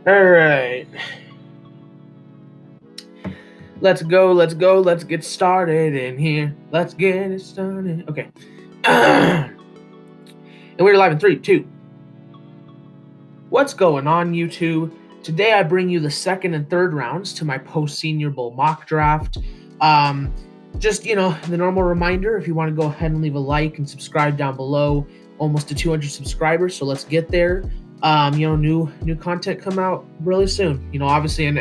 All right. Let's go. Let's get started in here. Let's get it started. Okay. And we're live in 3, 2. What's going on, YouTube? Today I bring you the second and third rounds to my post-Senior Bowl mock draft. Just, the normal reminder, if you want to go ahead and leave a like and subscribe down below, almost to 200 subscribers, so let's get there. New content come out really soon, obviously, and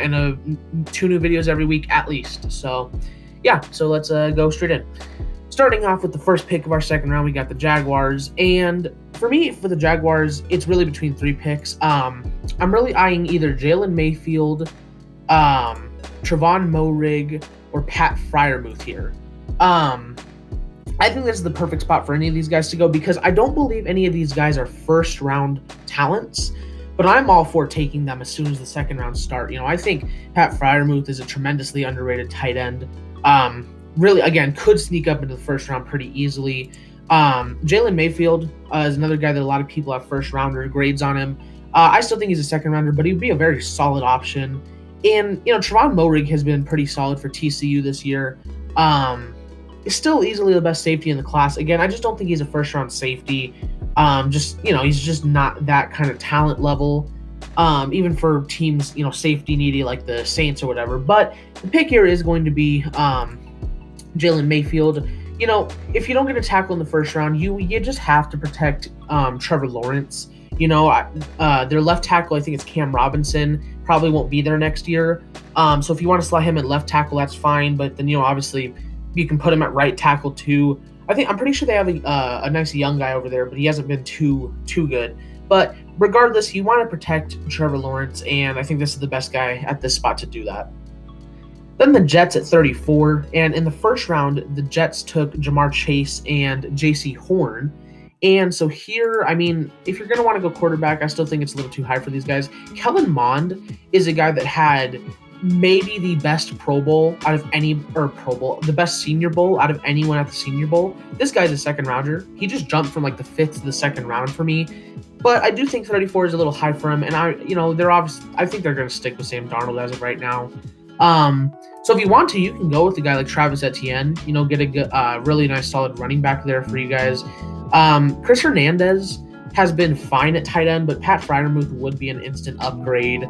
2 new videos every week at least. So yeah, so let's go straight in. Starting off with the first pick of our second round, we got the Jaguars. And for me, for the Jaguars, it's really between 3 picks. I'm really eyeing either Jalen Mayfield, Trevon Moehrig, or Pat Freiermuth here. I think this is the perfect spot for any of these guys to go because I don't believe any of these guys are first round talents, but I'm all for taking them as soon as the second round start. I think Pat Freiermuth is a tremendously underrated tight end. Really, again, could sneak up into the first round pretty easily. Jalen Mayfield is another guy that a lot of people have first rounder grades on him. I still think he's a second rounder, but he'd be a very solid option. And, Trevon Moehrig has been pretty solid for TCU this year. Is still easily the best safety in the class. Again, I just don't think he's a first round safety. He's just not that kind of talent level. Even for teams, safety needy like the Saints or whatever. But the pick here is going to be Jalen Mayfield. If you don't get a tackle in the first round, you just have to protect Trevor Lawrence. Their left tackle, I think it's Cam Robinson, probably won't be there next year. So if you want to slot him at left tackle, that's fine. But then, obviously, you can put him at right tackle too. I'm pretty sure they have a nice young guy over there, but he hasn't been too good. But regardless, you want to protect Trevor Lawrence, and I think this is the best guy at this spot to do that. Then the Jets at 34, and in the first round, the Jets took Ja'Marr Chase and J.C. Horn. And so here, if you're going to want to go quarterback, I still think it's a little too high for these guys. Kellen Mond is a guy that had maybe the best Pro Bowl out of the best Senior Bowl out of anyone at the Senior Bowl. This guy's a second rounder. He just jumped from like the 5th to the second round for me. But I do think 34 is a little high for him. And I think they're going to stick with Sam Darnold as of right now. So if you want to, you can go with a guy like Travis Etienne, get a good, really nice solid running back there for you guys. Chris Hernandez has been fine at tight end, but Pat Freiermuth would be an instant upgrade.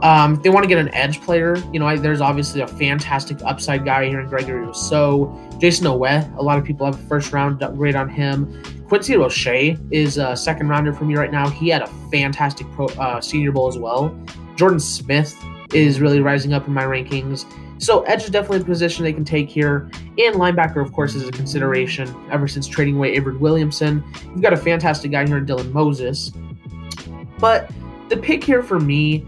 If they want to get an edge player, there's obviously a fantastic upside guy here in Gregory Rousseau. Jason Oweh, a lot of people have a first round upgrade on him. Quincy Roche is a second rounder for me right now. He had a fantastic Senior Bowl as well. Jordan Smith is really rising up in my rankings. So edge is definitely a position they can take here. And linebacker, of course, is a consideration ever since trading away Avery Williamson. You've got a fantastic guy here in Dylan Moses. But the pick here for me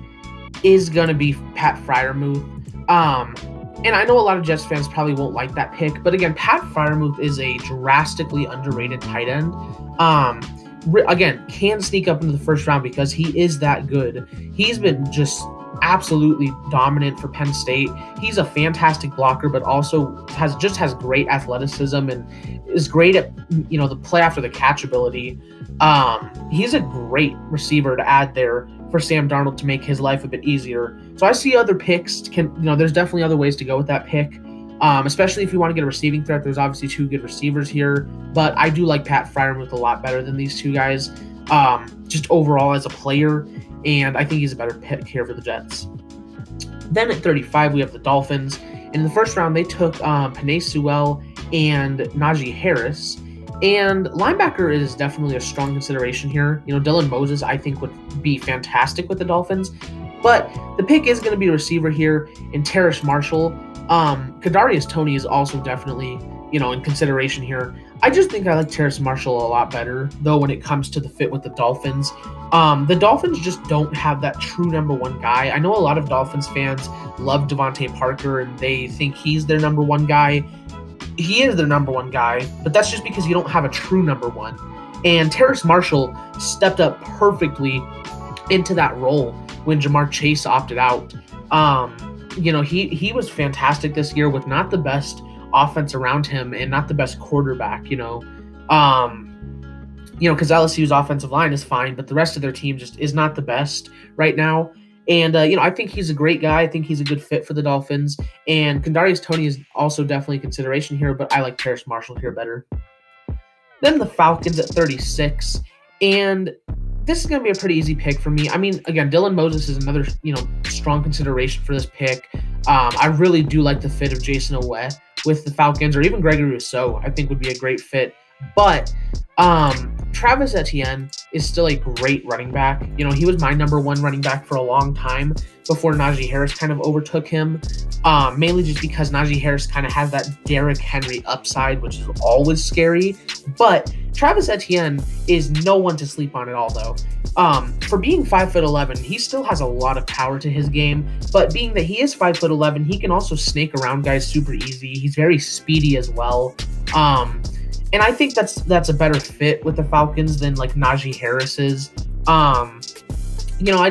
is going to be Pat Freiermuth. And I know a lot of Jets fans probably won't like that pick, but again, Pat Freiermuth is a drastically underrated tight end. Again, can sneak up into the first round because he is that good. He's been just absolutely dominant for Penn State. He's a fantastic blocker, but also has great athleticism and is great at, the play after the catch ability. He's a great receiver to add there for Sam Darnold to make his life a bit easier. So I see other picks. There's definitely other ways to go with that pick, especially if you want to get a receiving threat. There's obviously 2 good receivers here, but I do like Pat Freiermuth a lot better than these 2 guys, just overall as a player, and I think he's a better pick here for the Jets. Then at 35, we have the Dolphins. In the first round, they took Penei Sewell and Najee Harris. And linebacker is definitely a strong consideration here. Dylan Moses, I think, would be fantastic with the Dolphins. But the pick is going to be a receiver here in Terrace Marshall. Kadarius Toney is also definitely, in consideration here. I just think I like Terrace Marshall a lot better, though, when it comes to the fit with the Dolphins. The Dolphins just don't have that true number 1 guy. I know a lot of Dolphins fans love Devontae Parker, and they think he's their number 1 guy. He is their number 1 guy, but that's just because you don't have a true number 1. And Terrace Marshall stepped up perfectly into that role when Ja'Marr Chase opted out. He was fantastic this year with not the best offense around him and not the best quarterback. Because LSU's offensive line is fine, but the rest of their team just is not the best right now. And, I think he's a great guy. I think he's a good fit for the Dolphins. And Kadarius Toney is also definitely a consideration here, but I like Terrace Marshall here better. Then the Falcons at 36. And this is going to be a pretty easy pick for me. I mean, again, Dylan Moses is another, strong consideration for this pick. I really do like the fit of Jason Owe with the Falcons, or even Gregory Rousseau, I think would be a great fit. But Travis Etienne is still a great running back. He was my number one running back for a long time before Najee Harris kind of overtook him, mainly just because Najee Harris kind of has that Derrick Henry upside, which is always scary. But Travis Etienne is no one to sleep on at all, though. For being 5'11", he still has a lot of power to his game, but being that he is 5'11", he can also snake around guys super easy. He's very speedy as well. And I think that's a better fit with the Falcons than like Najee Harris is. I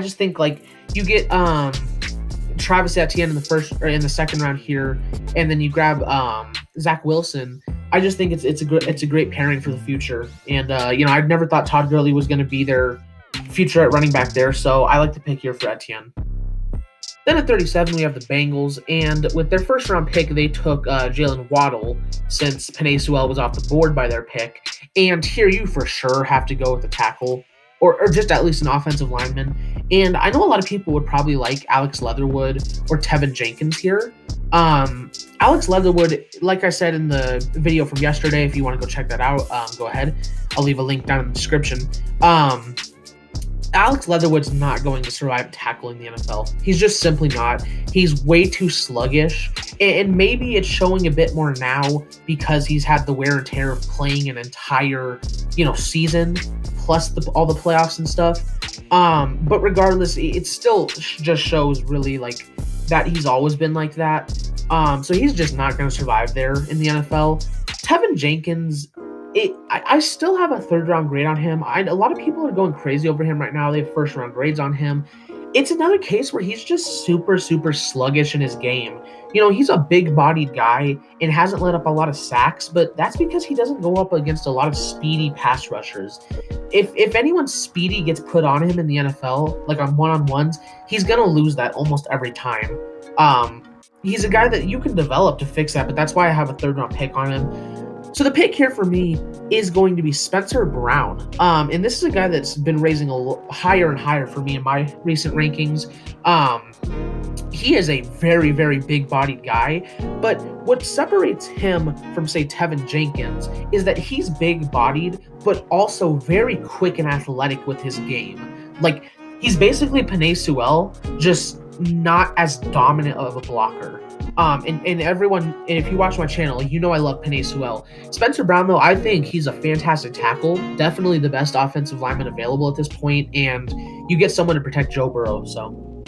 just think like you get Travis Etienne in the second round here, and then you grab Zach Wilson. I just think it's a great pairing for the future. And I never thought Todd Gurley was going to be their future at running back there, so I like the pick here for Etienne. Then at 37, we have the Bengals, and with their first round pick, they took Jalen Waddle since Penei Sewell was off the board by their pick. And here you for sure have to go with the tackle, or just at least an offensive lineman. And I know a lot of people would probably like Alex Leatherwood or Tevin Jenkins here. Alex Leatherwood, like I said in the video from yesterday, if you want to go check that out, go ahead. I'll leave a link down in the description. Alex Leatherwood's not going to survive tackling the NFL. He's just simply not. He's way too sluggish, and maybe it's showing a bit more now because he's had the wear and tear of playing an entire, season plus all the playoffs and stuff. But regardless, it still just shows really like that he's always been like that. So he's just not going to survive there in the NFL. Tevin Jenkins, I still have a third-round grade on him. A lot of people are going crazy over him right now. They have first-round grades on him. It's another case where he's just super, super sluggish in his game. He's a big-bodied guy and hasn't let up a lot of sacks, but that's because he doesn't go up against a lot of speedy pass rushers. If anyone speedy gets put on him in the NFL, like on one-on-ones, he's going to lose that almost every time. He's a guy that you can develop to fix that, but that's why I have a third-round pick on him. So the pick here for me is going to be Spencer Brown. And this is a guy that's been raising higher and higher for me in my recent rankings. He is a very, very big-bodied guy, but what separates him from, say, Tevin Jenkins is that he's big-bodied, but also very quick and athletic with his game. Like, he's basically Penei Sewell, just not as dominant of a blocker. And everyone, and if you watch my channel, I love Penei Sewell. Spencer Brown, though, I think he's a fantastic tackle. Definitely the best offensive lineman available at this point, and you get someone to protect Joe Burrow. So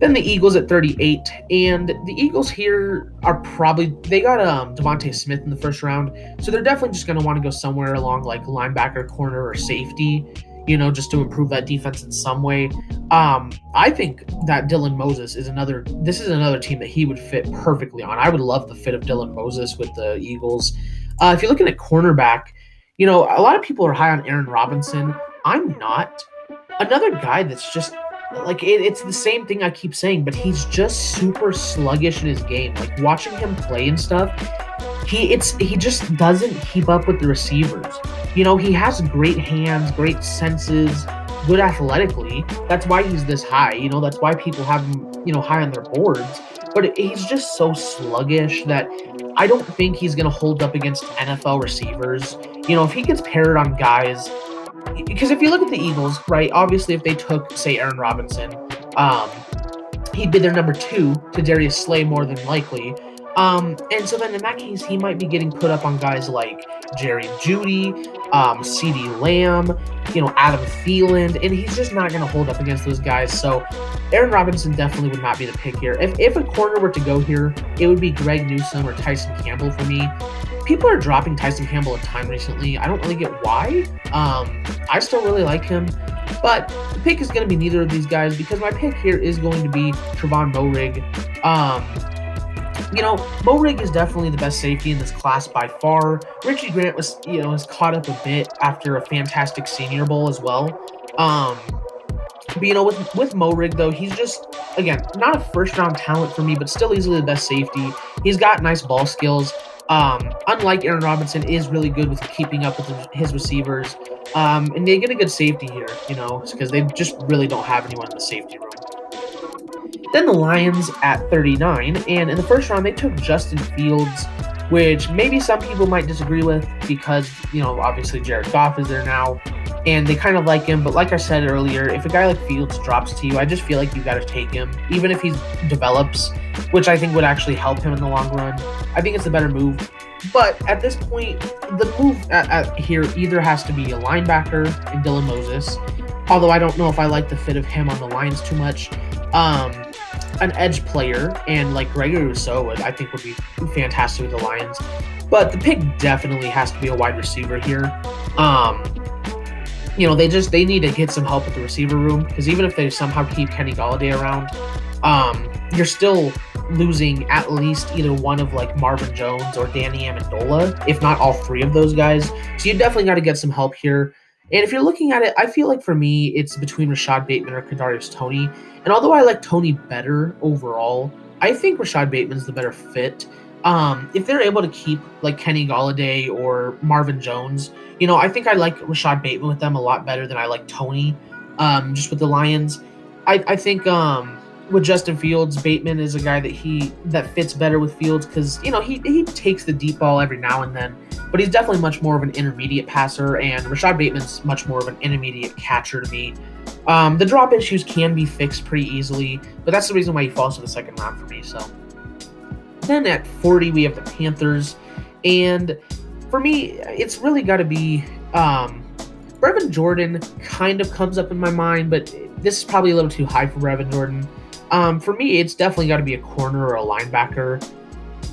then the Eagles at 38, and the Eagles here they got Devontae Smith in the first round, so they're definitely just going to want to go somewhere along like linebacker, corner, or safety. Just to improve that defense in some way. I think that Dylan Moses is another team that he would fit perfectly on. I would love the fit of Dylan Moses with the Eagles. If you're looking at cornerback, a lot of people are high on Aaron Robinson. I'm not. Another guy that's just like it's the same thing I keep saying, but he's just super sluggish in his game. Like watching him play and stuff, he just doesn't keep up with the receivers. He has great hands, great senses, good athletically. That's why he's this high. That's why people have him, high on their boards. But he's just so sluggish that I don't think he's going to hold up against NFL receivers. If he gets paired on guys, because if you look at the Eagles, right, obviously if they took, say, Aaron Robinson, he'd be their number 2 to Darius Slay more than likely. And so then in that case, he might be getting put up on guys like Jerry Jeudy, CeeDee Lamb, Adam Thielen, and he's just not going to hold up against those guys. So Aaron Robinson definitely would not be the pick here. If a corner were to go here, it would be Greg Newsome or Tyson Campbell for me. People are dropping Tyson Campbell a ton recently. I don't really get why. I still really like him. But the pick is going to be neither of these guys because my pick here is going to be Trevon Moehrig. Moehrig is definitely the best safety in this class by far. Richie Grant has caught up a bit after a fantastic Senior Bowl as well. With Moehrig, though, he's just, again, not a first-round talent for me, but still easily the best safety. He's got nice ball skills. Unlike Aaron Robinson, is really good with keeping up with his receivers. And they get a good safety here, because they just really don't have anyone in the safety room. Then the Lions at 39, and in the first round, they took Justin Fields, which maybe some people might disagree with because, obviously Jared Goff is there now, and they kind of like him. But like I said earlier, if a guy like Fields drops to you, I just feel like you got to take him, even if he develops, which I think would actually help him in the long run. I think it's a better move. But at this point, the move here either has to be a linebacker in Dylan Moses, although I don't know if I like the fit of him on the Lions too much. An edge player, and like Gregory Rousseau I think would be fantastic with the Lions. But the pick definitely has to be a wide receiver here. They need to get some help with the receiver room, because even if they somehow keep Kenny Golladay around, you're still losing at least either one of like Marvin Jones or Danny Amendola, if not all three of those guys. So you definitely got to get some help here. And if you're looking at it, I feel like for me, it's between Rashad Bateman or Kadarius Toney. And although I like Toney better overall, I think Rashad Bateman's the better fit. If they're able to keep like Kenny Golladay or Marvin Jones, I think I like Rashad Bateman with them a lot better than I like Toney, just with the Lions. I think with Justin Fields, Bateman is a guy that fits better with Fields because, he takes the deep ball every now and then, but he's definitely much more of an intermediate passer, and Rashad Bateman's much more of an intermediate catcher to me. The drop issues can be fixed pretty easily, but that's the reason why he falls to the second round for me. So then at 40, we have the Panthers, and for me, it's really got to be Brevin Jordan kind of comes up in my mind, but this is probably a little too high for Brevin Jordan. For me, it's definitely got to be a corner or a linebacker.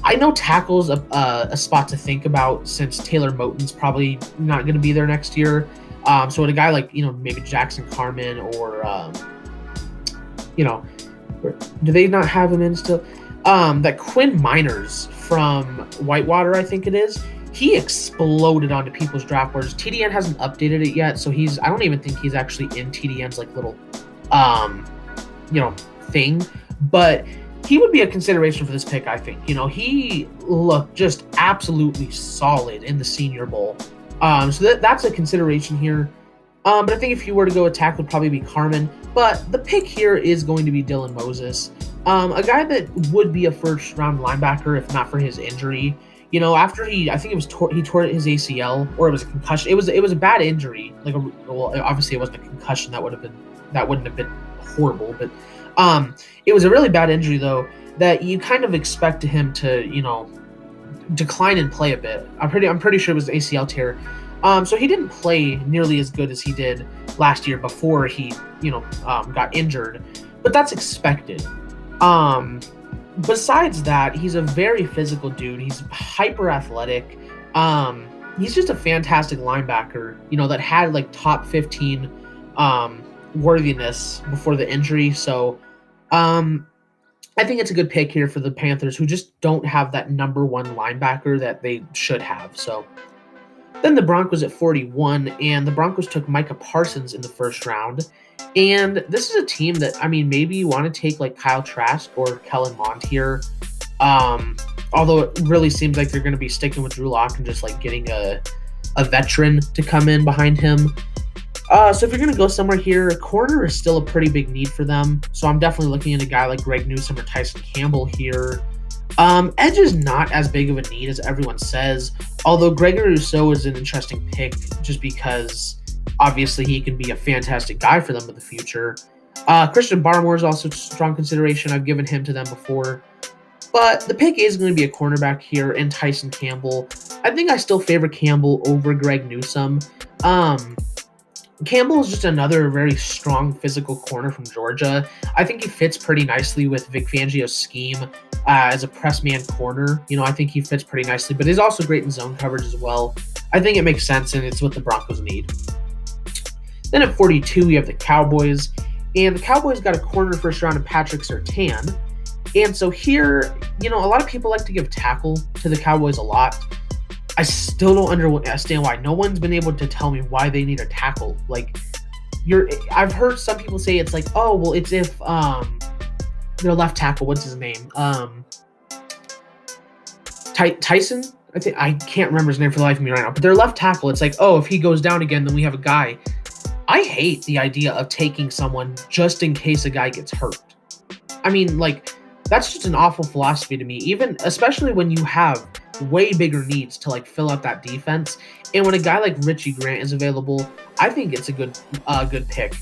I know tackle's a spot to think about since Taylor Moton's probably not going to be there next year. So with a guy like, maybe Jackson Carman or, do they not have him in still? That Quinn Miners from Whitewater, I think it is. He exploded onto people's draft boards. TDN hasn't updated it yet, so I don't even think he's actually in TDN's like little, thing. But he would be a consideration for this pick, I think. He looked just absolutely solid in the Senior Bowl. So that's a consideration here. But I think if you were to go attack, would probably be Carman. But the pick here is going to be Dylan Moses, a guy that would be a first-round linebacker if not for his injury. After he tore his ACL, or it was a concussion. It was a bad injury. Obviously it wasn't a concussion. That wouldn't have been horrible. But it was a really bad injury though that you kind of expect him to decline and play a bit. I'm pretty sure it was ACL tear. So he didn't play nearly as good as he did last year before he got injured, but that's expected. Besides that, he's a very physical dude. He's hyper athletic. He's just a fantastic linebacker, that had like top 15 worthiness before the injury. So I think it's a good pick here for the Panthers, who just don't have that number one linebacker that they should have. So then the Broncos at 41, and the Broncos took Micah Parsons in the first round. And this is a team that, maybe you want to take like Kyle Trask or Kellen Mond here. Although it really seems like they're going to be sticking with Drew Lock and just like getting a veteran to come in behind him. So if you're going to go somewhere here, corner is still a pretty big need for them. So I'm definitely looking at a guy like Greg Newsome or Tyson Campbell here. Edge is not as big of a need as everyone says, although Gregory Rousseau is an interesting pick just because obviously he can be a fantastic guy for them in the future. Christian Barmore is also a strong consideration. I've given him to them before. But the pick is going to be a cornerback here in Tyson Campbell. I think I still favor Campbell over Greg Newsome. Campbell is just another very strong physical corner from Georgia. I think he fits pretty nicely with Vic Fangio's scheme as a press man corner. I think he fits pretty nicely, but he's also great in zone coverage as well. I think it makes sense, and it's what the Broncos need. Then at 42, we have the Cowboys, and the Cowboys got a corner first round in Patrick Surtain. And so here, a lot of people like to give tackle to the Cowboys a lot. I still don't understand why. No one's been able to tell me why they need a tackle. Like, I've heard some people say it's like, oh, well, it's if their left tackle, what's his name? Tyson? I can't remember his name for the life of me right now. But their left tackle, it's like, oh, if he goes down again, then we have a guy. I hate the idea of taking someone just in case a guy gets hurt. I mean, like, that's just an awful philosophy to me, especially when you have way bigger needs to, like, fill out that defense. And when a guy like Richie Grant is available, I think it's a good pick.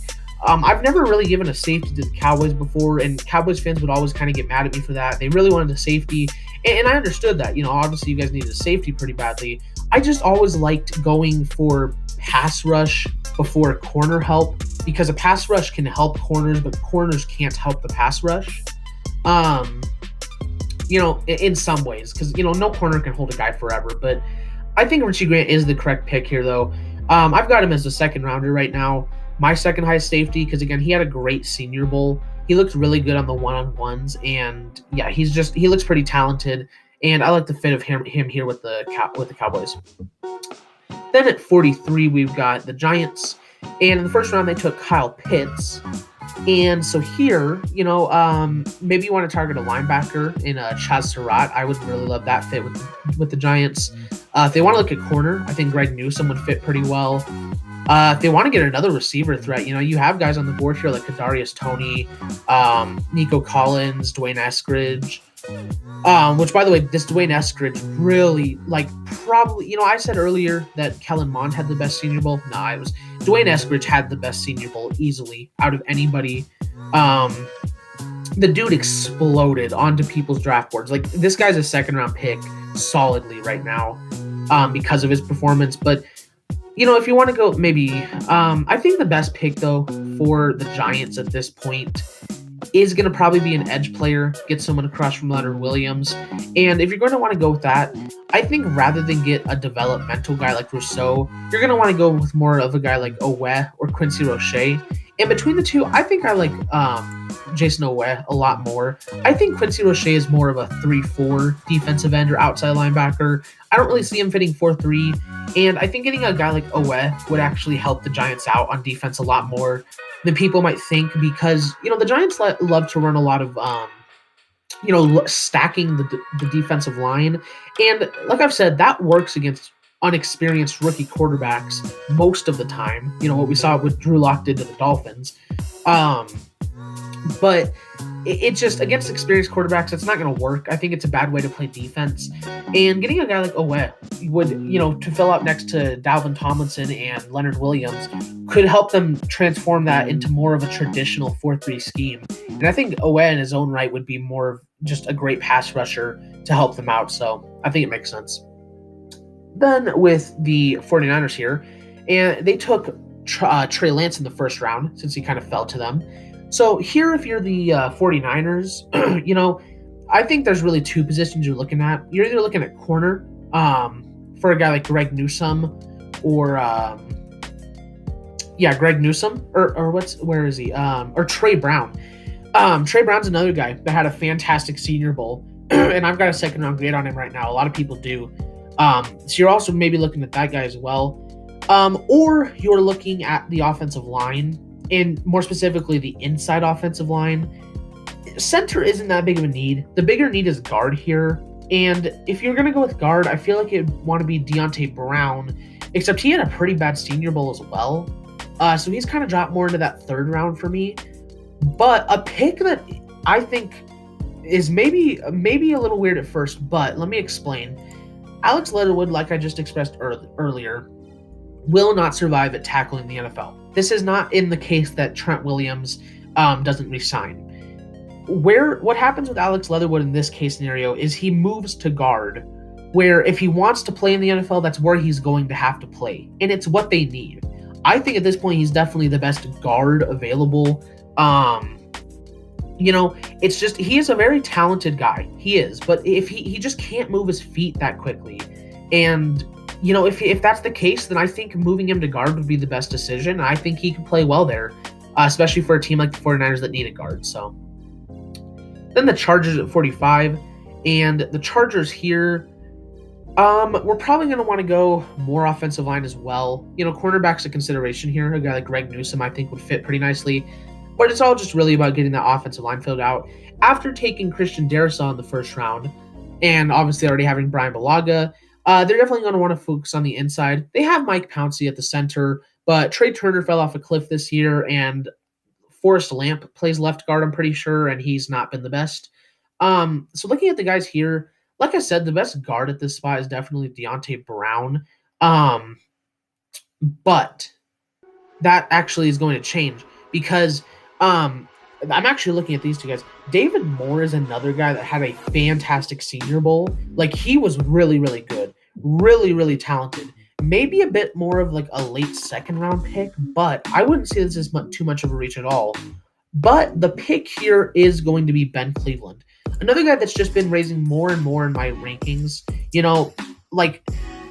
I've never really given a safety to the Cowboys before, and Cowboys fans would always kind of get mad at me for that. They really wanted a safety, and I understood that. Obviously you guys needed a safety pretty badly. I just always liked going for pass rush before corner help, because a pass rush can help corners, but corners can't help the pass rush. In some ways, because, no corner can hold a guy forever, but I think Richie Grant is the correct pick here, though. I've got him as a second rounder right now. My second highest safety, because, again, he had a great Senior Bowl. He looked really good on the one-on-ones, and, yeah, he looks pretty talented, and I like the fit of him here with the Cowboys. Then at 43, we've got the Giants, and in the first round, they took Kyle Pitts. And so here, maybe you want to target a linebacker in Chaz Surratt. I would really love that fit with the Giants. If they want to look at corner, I think Greg Newsome would fit pretty well. If they want to get another receiver threat, you have guys on the board here like Kadarius Toney, Nico Collins, Dwayne Eskridge. Which, by the way, this Dwayne Eskridge really, probably, I said earlier that Kellen Mond had the best Senior Bowl. Nah, it was Dwayne Eskridge had the best Senior Bowl easily out of anybody. The dude exploded onto people's draft boards. Like, this guy's a second-round pick solidly right now because of his performance. But, if you want to go maybe, I think the best pick, though, for the Giants at this point is going to probably be an edge player, get someone across from Leonard Williams. And if you're going to want to go with that, I think rather than get a developmental guy like Rousseau, you're going to want to go with more of a guy like Owe or Quincy Roche. And between the two, I think I like Jason Owe a lot more. I think Quincy Roche is more of a 3-4 defensive end or outside linebacker. I don't really see him fitting 4-3. And I think getting a guy like Owe would actually help the Giants out on defense a lot more than people might think, because, the Giants love to run a lot of, stacking the defensive line. And like I've said, that works against unexperienced rookie quarterbacks most of the time. What we saw with Drew Lock did to the Dolphins. But it just, against experienced quarterbacks, it's not going to work. I think it's a bad way to play defense. And getting a guy like Owe would, to fill out next to Dalvin Tomlinson and Leonard Williams could help them transform that into more of a traditional 4-3 scheme. And I think Owe in his own right would be more of just a great pass rusher to help them out. So I think it makes sense. Then with the 49ers here, and they took Trey Lance in the first round since he kind of fell to them. So here, if you're the 49ers, I think there's really two positions you're looking at. You're either looking at corner for a guy like Greg Newsome or Greg Newsome or where is he? Or Trey Brown. Trey Brown's another guy that had a fantastic Senior Bowl, and I've got a second round grade on him right now. A lot of people do. So you're also maybe looking at that guy as well. Or you're looking at the offensive line, and more specifically the inside offensive line. Center isn't that big of a need. The bigger need is guard here. And if you're going to go with guard, I feel like it'd want to be Deonte Brown, except he had a pretty bad Senior Bowl as well. So he's kind of dropped more into that third round for me. But a pick that I think is maybe a little weird at first, but let me explain. Alex Leatherwood, like I just expressed earlier, will not survive at tackle in the NFL. This is not in the case that Trent Williams doesn't resign. What happens with Alex Leatherwood in this case scenario is he moves to guard, where if he wants to play in the NFL, that's where he's going to have to play. And it's what they need. I think at this point, he's definitely the best guard available. It's just, he is a very talented guy. He is, but if he just can't move his feet that quickly. And, if that's the case, then I think moving him to guard would be the best decision. I think he could play well there, especially for a team like the 49ers that need a guard. So Then the Chargers at 45, and the Chargers here, we're probably going to want to go more offensive line as well. Cornerback's a consideration here. A guy like Greg Newsome, I think, would fit pretty nicely. But it's all just really about getting that offensive line filled out. After taking Christian Darrisaw in the first round, and obviously already having Brian Bulaga, they're definitely going to want to focus on the inside. They have Mike Pouncey at the center, but Trey Turner fell off a cliff this year, and Forrest Lamp plays left guard, I'm pretty sure, and he's not been the best. So looking at the guys here, like I said, the best guard at this spot is definitely Deonte Brown. But that actually is going to change because I'm actually looking at these two guys. David Moore is another guy that had a fantastic Senior Bowl. Like, he was really, really good, really, really talented. Maybe a bit more of like a late second round pick, but I wouldn't say this is too much of a reach at all. But the pick here is going to be Ben Cleveland, another guy that's just been raising more and more in my rankings.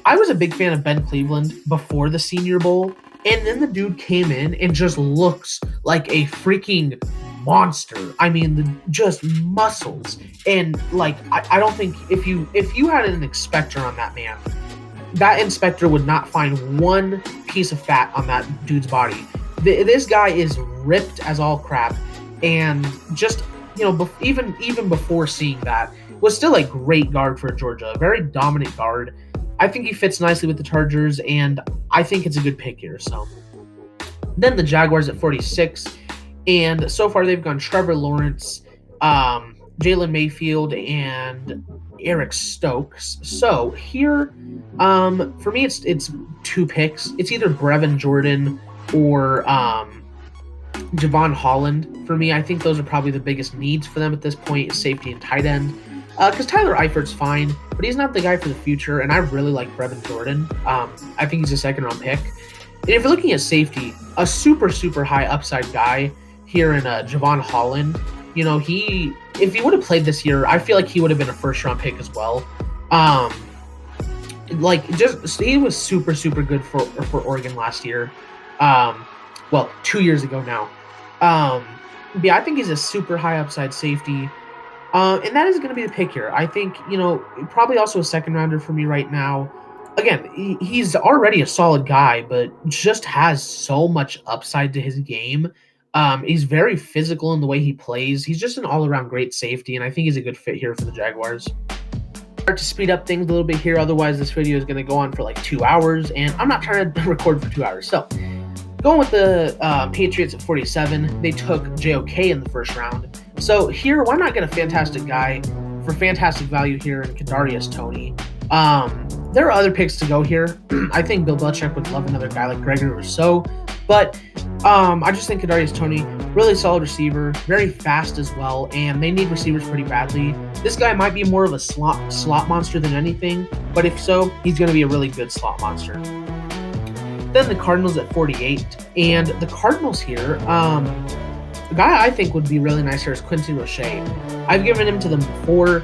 I was a big fan of Ben Cleveland before the Senior Bowl, and then the dude came in and just looks like a freaking monster. I mean, just muscles. And I don't think if you had an inspector on that man, that inspector would not find one piece of fat on that dude's body. This guy is ripped as all crap, and just even before seeing that, was still a great guard for Georgia, a very dominant guard. I think he fits nicely with the Chargers, and I think it's a good pick here. So then the Jaguars at 46, and so far they've gone Trevor Lawrence, Jalen Mayfield, and Eric Stokes. So here, for me, it's two picks. It's either Brevin Jordan or Javon Holland. For me, I think those are probably the biggest needs for them at this point, is safety and tight end. Because Tyler Eifert's fine, but he's not the guy for the future, and I really like Brevin Jordan. I think he's a second-round pick. And if you're looking at safety, a super, super high upside guy here in Javon Holland, if he would have played this year, I feel like he would have been a first-round pick as well. He was super, super good for Oregon last year. 2 years ago now. I think he's a super high upside safety. And that is going to be the pick here. I think, probably also a second rounder for me right now. Again, he's already a solid guy, but just has so much upside to his game. He's very physical in the way he plays. He's just an all-around great safety, and I think he's a good fit here for the Jaguars. Start to speed up things a little bit here. Otherwise, this video is going to go on for like 2 hours, and I'm not trying to record for 2 hours. So, going with the Patriots at 47, they took JOK in the first round. So here, why not get a fantastic guy for fantastic value here in Kadarius Toney? There are other picks to go here. I think Bill Belichick would love another guy like Gregory Rousseau, but I just think Kadarius Toney, really solid receiver, very fast as well, and they need receivers pretty badly. This guy might be more of a slot monster than anything, but if so, he's going to be a really good slot monster. Then the Cardinals at 48, and the Cardinals here, the guy I think would be really nice here is Quincy Roche. I've given him to them before.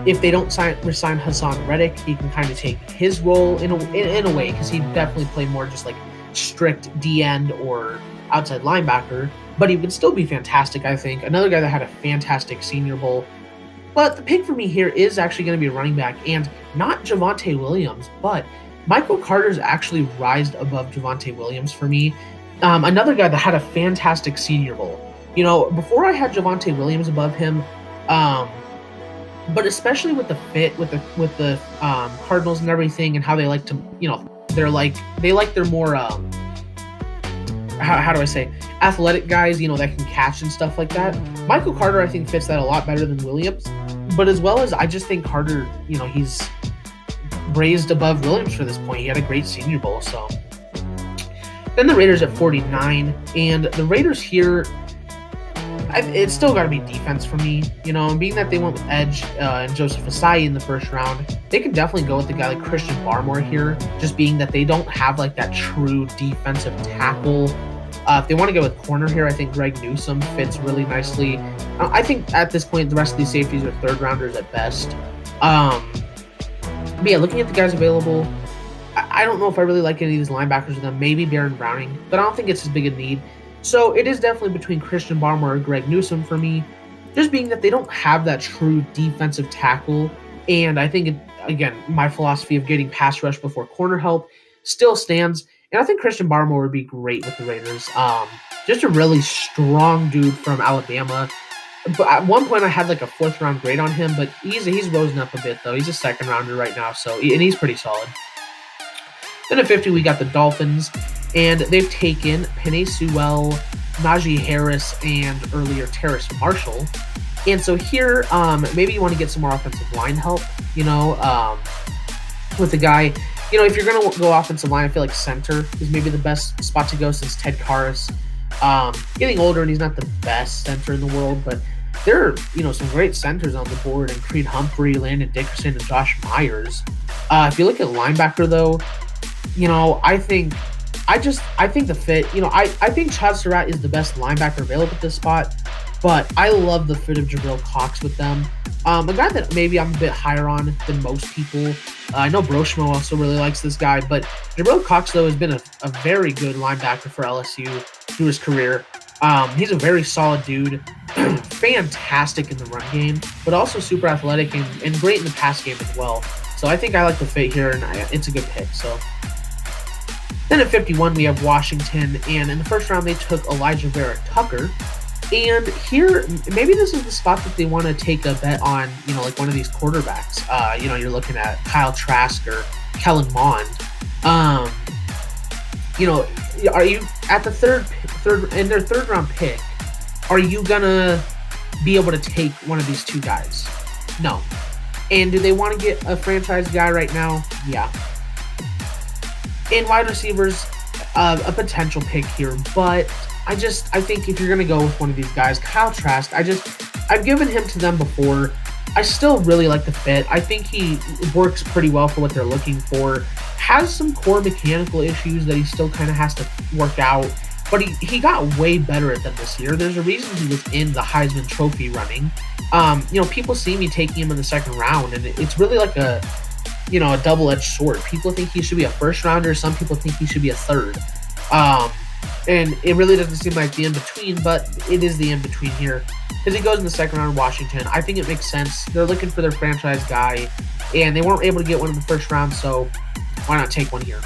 If they don't resign Hassan Reddick, he can kind of take his role in a way, because he'd definitely play more just like strict D-end or outside linebacker, but he would still be fantastic, I think. Another guy that had a fantastic Senior Bowl. But the pick for me here is actually going to be a running back, and not Javonte Williams, but Michael Carter's actually rised above Javonte Williams for me. Another guy that had a fantastic Senior Bowl. Before I had Javonte Williams above him, but especially with the fit with the Cardinals and everything, and how they like to, they like their more how do I say, athletic guys, that can catch and stuff like that. Michael Carter, I think, fits that a lot better than Williams. But as well as I just think Carter, he's raised above Williams for this point. He had a great Senior Bowl. So then the Raiders at 49, and the Raiders here, it's still got to be defense for me. Being that they went with Edge and Joseph Asai in the first round, they can definitely go with a guy like Christian Barmore here, just being that they don't have like that true defensive tackle. If they want to go with corner here, I think Greg Newsome fits really nicely. I think at this point, the rest of these safeties are third rounders at best. But yeah, looking at the guys available, I don't know if I really like any of these linebackers with them. Maybe Baron Browning, but I don't think it's as big a need. So it is definitely between Christian Barmore or Greg Newsome for me. just being that they don't have that true defensive tackle. And I think, again, my philosophy of getting pass rush before corner help still stands. And I think Christian Barmore would be great with the Raiders. Just a really strong dude from Alabama. But at one point, I had like a fourth round grade on him, but he's risen up a bit though. He's a second rounder right now, and he's pretty solid. Then at 50, we got the Dolphins, and they've taken Penei Sewell, Najee Harris, and earlier Terrace Marshall. And so here, maybe you want to get some more offensive line help, with the guy. If you're going to go offensive line, I feel like center is maybe the best spot to go since Ted Karras. Getting older, and he's not the best center in the world, but there are, some great centers on the board, and Creed Humphrey, Landon Dickerson, and Josh Myers. If you look at linebacker, though, I think the fit, I think Chad Surratt is the best linebacker available at this spot, but I love the fit of Jabril Cox with them. A guy that maybe I'm a bit higher on than most people. I know Broshmo also really likes this guy, but Jabril Cox, though, has been a very good linebacker for LSU through his career. He's a very solid dude, fantastic in the run game, but also super athletic and great in the pass game as well. So I think I like the fit here, and it's a good pick. So then at 51, we have Washington, and in the first round, they took Elijah Vera Tucker. And here, maybe this is the spot that they want to take a bet on, like one of these quarterbacks. You're looking at Kyle Trask or Kellen Mond. Are you at the third round pick? Are you gonna be able to take one of these two guys? No. And do they want to get a franchise guy right now? Yeah. In wide receivers, a potential pick here, but I think if you're going to go with one of these guys, Kyle Trask, I've given him to them before. I still really like the fit. I think he works pretty well for what they're looking for. Has some core mechanical issues that he still kind of has to work out, but he got way better at them this year. There's a reason he was in the Heisman Trophy running. People see me taking him in the second round, and it's really like a double-edged sword. People think he should be a first rounder. Some people think he should be a third. And it really doesn't seem like the in-between, but it is the in-between here. Because he goes in the second round of Washington. I think it makes sense. They're looking for their franchise guy, and they weren't able to get one in the first round, so why not take one here?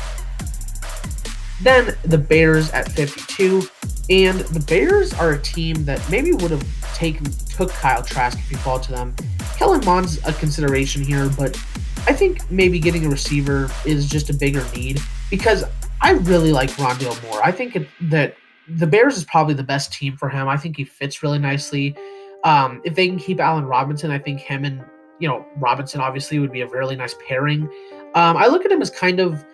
Then the Bears at 52. And the Bears are a team that maybe would have took Kyle Trask if you fall to them. Kellen Mond's a consideration here, but I think maybe getting a receiver is just a bigger need because I really like Rondale Moore. I think that the Bears is probably the best team for him. I think he fits really nicely. If they can keep Allen Robinson, I think him and Robinson obviously would be a really nice pairing. I look at him as kind of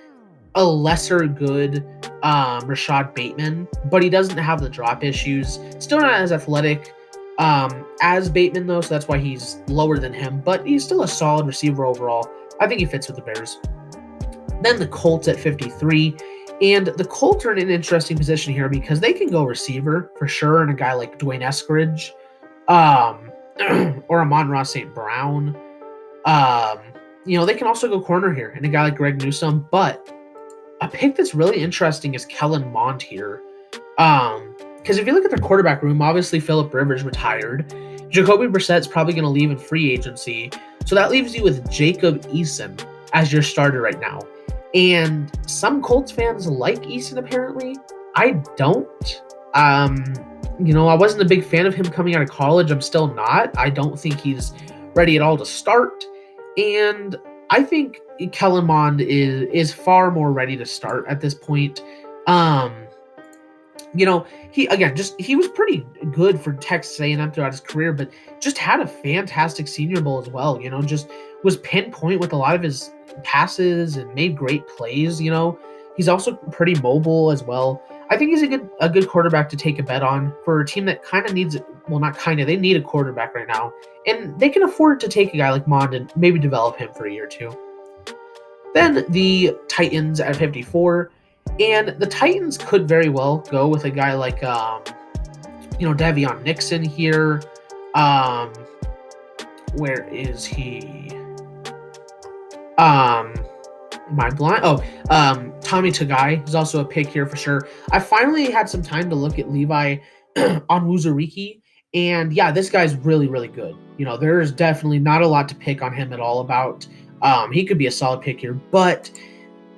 a lesser good Rashad Bateman, but he doesn't have the drop issues. Still not as athletic as Bateman, though, so that's why he's lower than him, but he's still a solid receiver overall. I think he fits with the Bears. Then the Colts at 53. And the Colts are in an interesting position here because they can go receiver for sure, and a guy like Dwayne Eskridge, or Amon-Ra St. Brown. They can also go corner here, and a guy like Greg Newsome. But a pick that's really interesting is Kellen Mond here. Because if you look at their quarterback room, obviously Phillip Rivers retired. Jacoby Brissett's probably going to leave in free agency. So that leaves you with Jacob Eason as your starter right now. And some Colts fans like Eason, apparently. I don't. I wasn't a big fan of him coming out of college. I'm still not. I don't think he's ready at all to start. And I think Kellen Mond is far more ready to start at this point. He was pretty good for Texas A&M throughout his career, but just had a fantastic Senior Bowl as well. Just was pinpoint with a lot of his passes and made great plays. He's also pretty mobile as well. I think he's a good quarterback to take a bet on for a team that kind of needs, well, not kind of, they need a quarterback right now, and they can afford to take a guy like Mond and maybe develop him for a year or two. Then the Titans at 54, and the Titans could very well go with a guy like Davion Nixon here. Where is he? Am I blind? Tommy Tagai is also a pick here for sure. I finally had some time to look at Levi Onwuzurike, And yeah, this guy's really, really good. There's definitely not a lot to pick on him at all about. He could be a solid pick here, but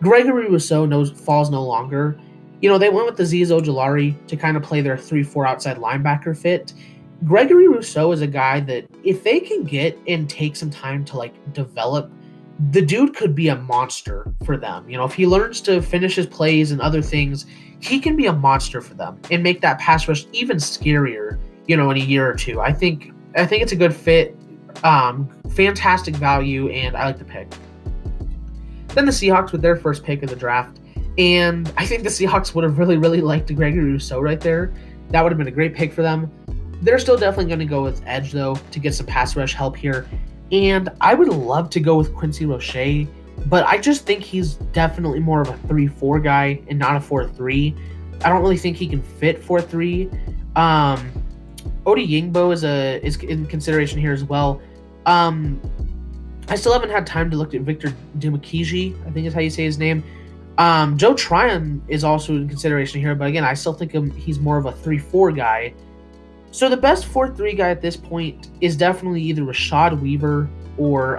Gregory Rousseau falls no longer. They went with the Azeez Ojulari to kind of play their 3-4 outside linebacker fit. Gregory Rousseau is a guy that if they can get and take some time to develop, the dude could be a monster for them. If he learns to finish his plays and other things, he can be a monster for them and make that pass rush even scarier, in a year or two. I think it's a good fit, fantastic value, and I like the pick. Then the Seahawks with their first pick of the draft, and I think the Seahawks would have really, really liked Gregory Rousseau right there. That would have been a great pick for them. They're still definitely going to go with edge, though, to get some pass rush help here. And I would love to go with Quincy Roche, but I just think he's definitely more of a 3-4 guy and not a 4-3. I don't really think he can fit 4-3. Odeyingbo is in consideration here as well. I still haven't had time to look at Victor Dimukeje, I think is how you say his name. Joe Tryon is also in consideration here, but again, I still think he's more of a 3-4 guy. So the best 4-3 guy at this point is definitely either Rashad Weaver or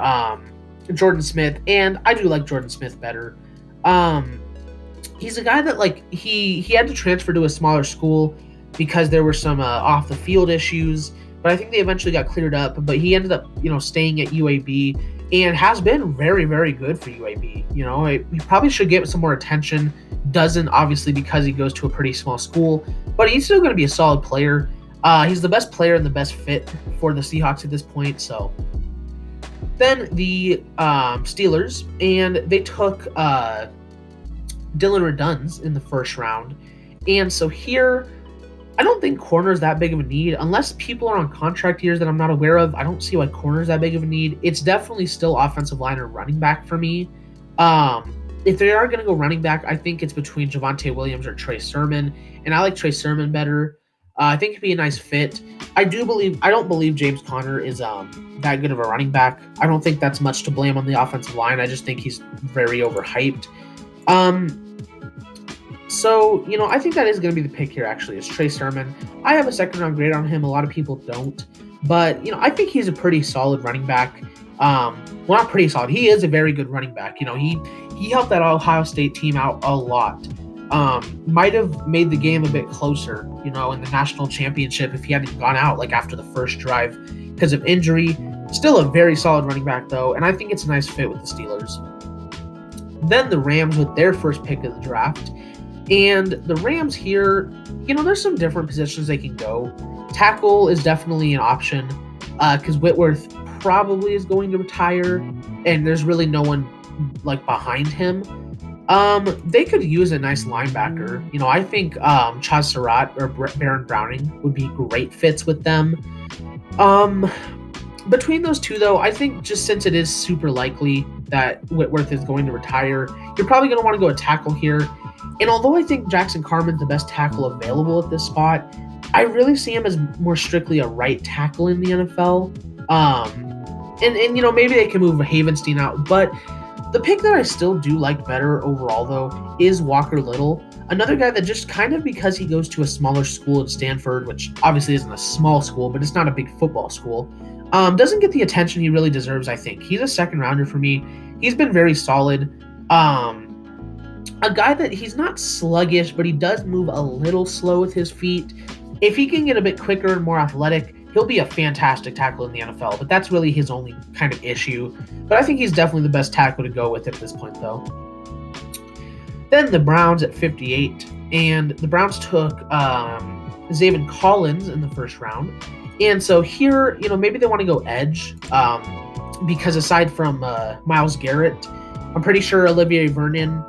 Jordan Smith, and I do like Jordan Smith better. He's a guy that he had to transfer to a smaller school because there were some off the field issues, but I think they eventually got cleared up. But he ended up staying at UAB and has been very, very good for UAB. He probably should get some more attention. Doesn't, obviously, because he goes to a pretty small school, but he's still going to be a solid player. He's the best player and the best fit for the Seahawks at this point. So then the Steelers, and they took Dillon Radunz in the first round. And so here, I don't think corner is that big of a need. Unless people are on contract years that I'm not aware of, I don't see why corner is that big of a need. It's definitely still offensive line or running back for me. If they are going to go running back, I think it's between Javonte Williams or Trey Sermon, and I like Trey Sermon better. I think it'd be a nice fit. I don't believe James Conner is that good of a running back. I don't think that's much to blame on the offensive line. I just think he's very overhyped. So, I think that is going to be the pick here, actually, is Trey Sermon. I have a second-round grade on him. A lot of people don't. But, I think he's a pretty solid running back. Well, not pretty solid. He is a very good running back. He helped that Ohio State team out a lot. Might have made the game a bit closer, in the national championship if he hadn't gone out, after the first drive because of injury. Still a very solid running back, though, and I think it's a nice fit with the Steelers. Then the Rams with their first pick of the draft. And the Rams here, there's some different positions they can go. Tackle is definitely an option because Whitworth probably is going to retire, and there's really no one behind him. They could use a nice linebacker. I think Chaz Surratt or Baron Browning would be great fits with them. Between those two, though, I think just since it is super likely that Whitworth is going to retire, you're probably going to want to go a tackle here. And although I think Jackson Carman's the best tackle available at this spot, I really see him as more strictly a right tackle in the NFL. And maybe they can move Havenstein out, but the pick that I still do like better overall, though, is Walker Little. Another guy that just kind of because he goes to a smaller school at Stanford, which obviously isn't a small school, but it's not a big football school, doesn't get the attention he really deserves, I think. He's a second rounder for me. He's been very solid. A guy that he's not sluggish, but he does move a little slow with his feet. If he can get a bit quicker and more athletic, he'll be a fantastic tackle in the NFL, but that's really his only kind of issue. But I think he's definitely the best tackle to go with at this point, though. Then the Browns at 58, and the Browns took Zaven Collins in the first round. And so here, maybe they want to go edge because aside from Myles Garrett, I'm pretty sure Olivier Vernon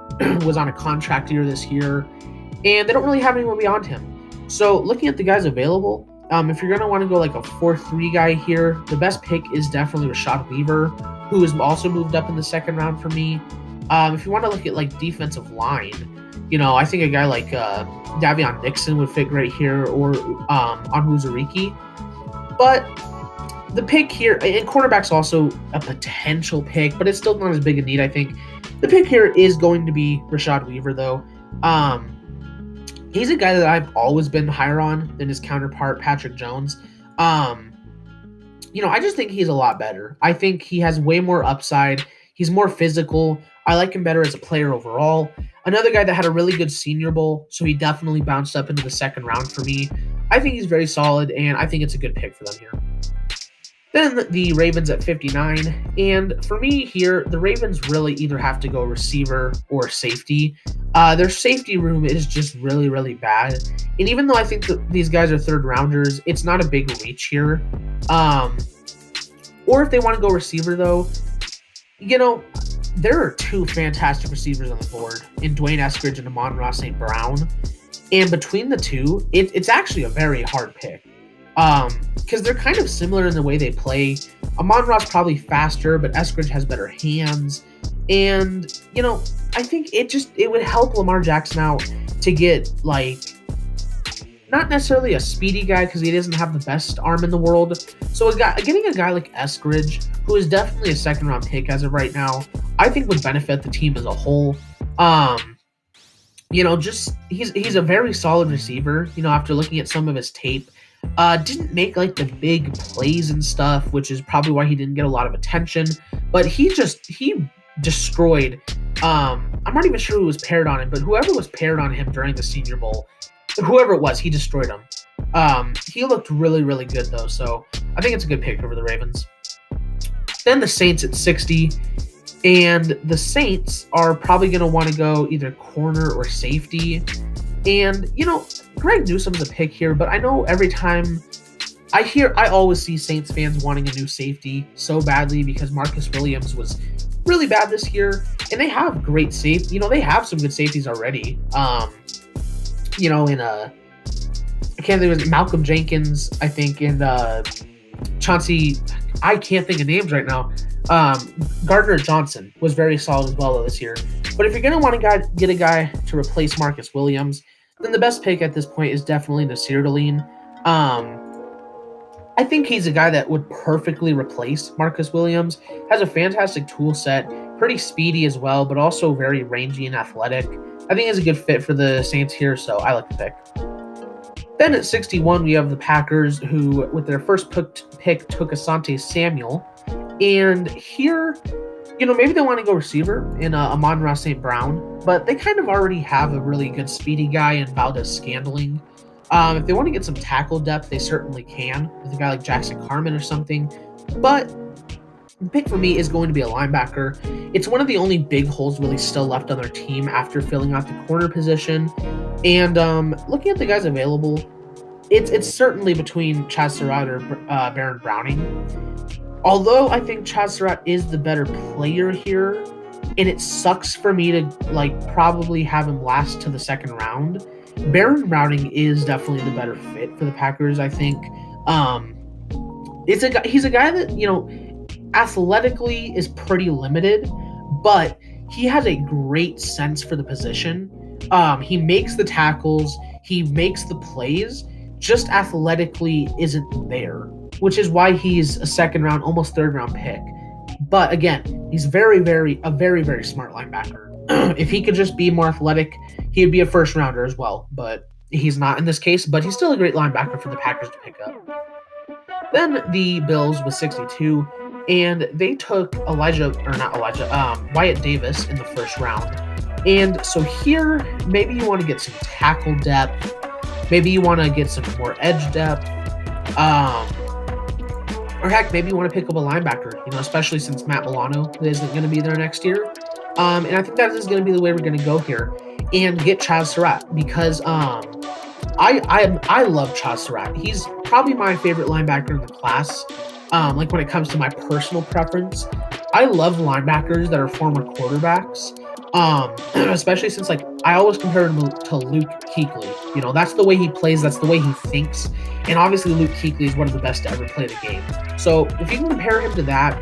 was on a contract year this year, and they don't really have anyone beyond him. So looking at the guys available, if you're going to want to go a 4-3 guy here, the best pick is definitely Rashad Weaver, who has also moved up in the second round for me. If you want to look at defensive line, I think a guy like Davion Nixon would fit great here, or Onwuzurike. But the pick here, and cornerback's also a potential pick, but it's still not as big a need, I think. The pick here is going to be Rashad Weaver, though. He's a guy that I've always been higher on than his counterpart, Patrick Jones. Um, I just think he's a lot better. I think he has way more upside. He's more physical. I like him better as a player overall. Another guy that had a really good Senior Bowl, so he definitely bounced up into the second round for me. I think he's very solid, and I think it's a good pick for them here. Then the Ravens at 59. And for me here, the Ravens really either have to go receiver or safety. Their safety room is just really, really bad. And even though I think that these guys are third rounders, it's not a big reach here. Or if they want to go receiver, though, there are two fantastic receivers on the board in Dwayne Eskridge and Amon-Ra St. Brown. And between the two, it's actually a very hard pick. Because they're kind of similar in the way they play. Amon-Ra's probably faster, but Eskridge has better hands. And, I think it would help Lamar Jackson out to get, not necessarily a speedy guy because he doesn't have the best arm in the world. So getting a guy like Eskridge, who is definitely a second-round pick as of right now, I think would benefit the team as a whole. He's a very solid receiver, after looking at some of his tape. Didn't make the big plays and stuff, which is probably why he didn't get a lot of attention. But he destroyed. I'm not even sure who was paired on him, but whoever was paired on him during the Senior Bowl, whoever it was, he destroyed him. He looked really, really good though, so I think it's a good pick over the Ravens. Then the Saints at 60, and the Saints are probably going to want to go either corner or safety. And, Greg Newsome's a pick here, but I know every time I always see Saints fans wanting a new safety so badly because Marcus Williams was really bad this year, and they have great safety. They have some good safeties already. I can't think of Malcolm Jenkins, I think, and Chauncey. I can't think of names right now. Gardner Johnson was very solid as well this year. But if you're going to want to get a guy to replace Marcus Williams, then the best pick at this point is definitely Nasir Deline. I think he's a guy that would perfectly replace Marcus Williams. Has a fantastic tool set, pretty speedy as well, but also very rangy and athletic. I think he's a good fit for the Saints here, so I like the pick. Then at 61, we have the Packers, who, with their first pick, took Asante Samuel. And here, maybe they want to go receiver in Amon-Ra St. Brown, but they kind of already have a really good speedy guy in Valdez-Scantling. If they want to get some tackle depth, they certainly can with a guy like Jackson Carman or something. But the pick for me is going to be a linebacker. It's one of the only big holes really still left on their team after filling out the corner position. And looking at the guys available, it's certainly between Chaz Surratt or Baron Browning. Although I think Chaz Surratt is the better player here, and it sucks for me to probably have him last to the second round, Baron Browning is definitely the better fit for the Packers, I think. He's a guy that, athletically is pretty limited, but he has a great sense for the position. He makes the tackles, he makes the plays, just athletically isn't there, which is why he's a second round, almost third round pick. But again, he's a very, very smart linebacker. If he could just be more athletic, he'd be a first rounder as well, but he's not in this case, but he's still a great linebacker for the Packers to pick up. Then the Bills with 62, and they took Wyatt Davis in the first round. And so here, maybe you want to get some tackle depth. Maybe you want to get some more edge depth. Or heck, maybe you want to pick up a linebacker, especially since Matt Milano isn't going to be there next year. And I think that is going to be the way we're going to go here and get Chaz Surratt because I love Chaz Surratt. He's probably my favorite linebacker in the class. When it comes to my personal preference, I love linebackers that are former quarterbacks. Especially since I always compare him to Luke Kuechly. That's the way he plays, that's the way he thinks. And obviously Luke Kuechly is one of the best to ever play the game. So if you can compare him to that,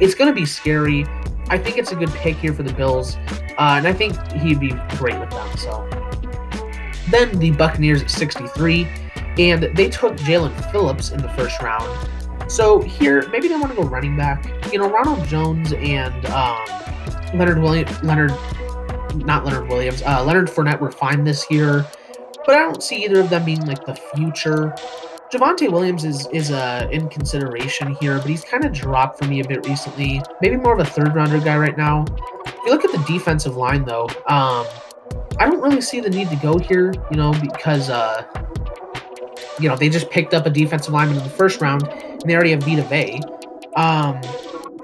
it's going to be scary. I think it's a good pick here for the Bills. And I think he'd be great with them. So then the Buccaneers at 63, and they took Jalen Phillips in the first round. So here, maybe they want to go running back. Ronald Jones and Leonard Fournette were fine this year, but I don't see either of them being the future. Javonte Williams is in consideration here, but he's kind of dropped for me a bit recently. Maybe more of a third rounder guy right now. If you look at the defensive line, though, I don't really see the need to go here, because they just picked up a defensive lineman in the first round, and they already have Vita Vea.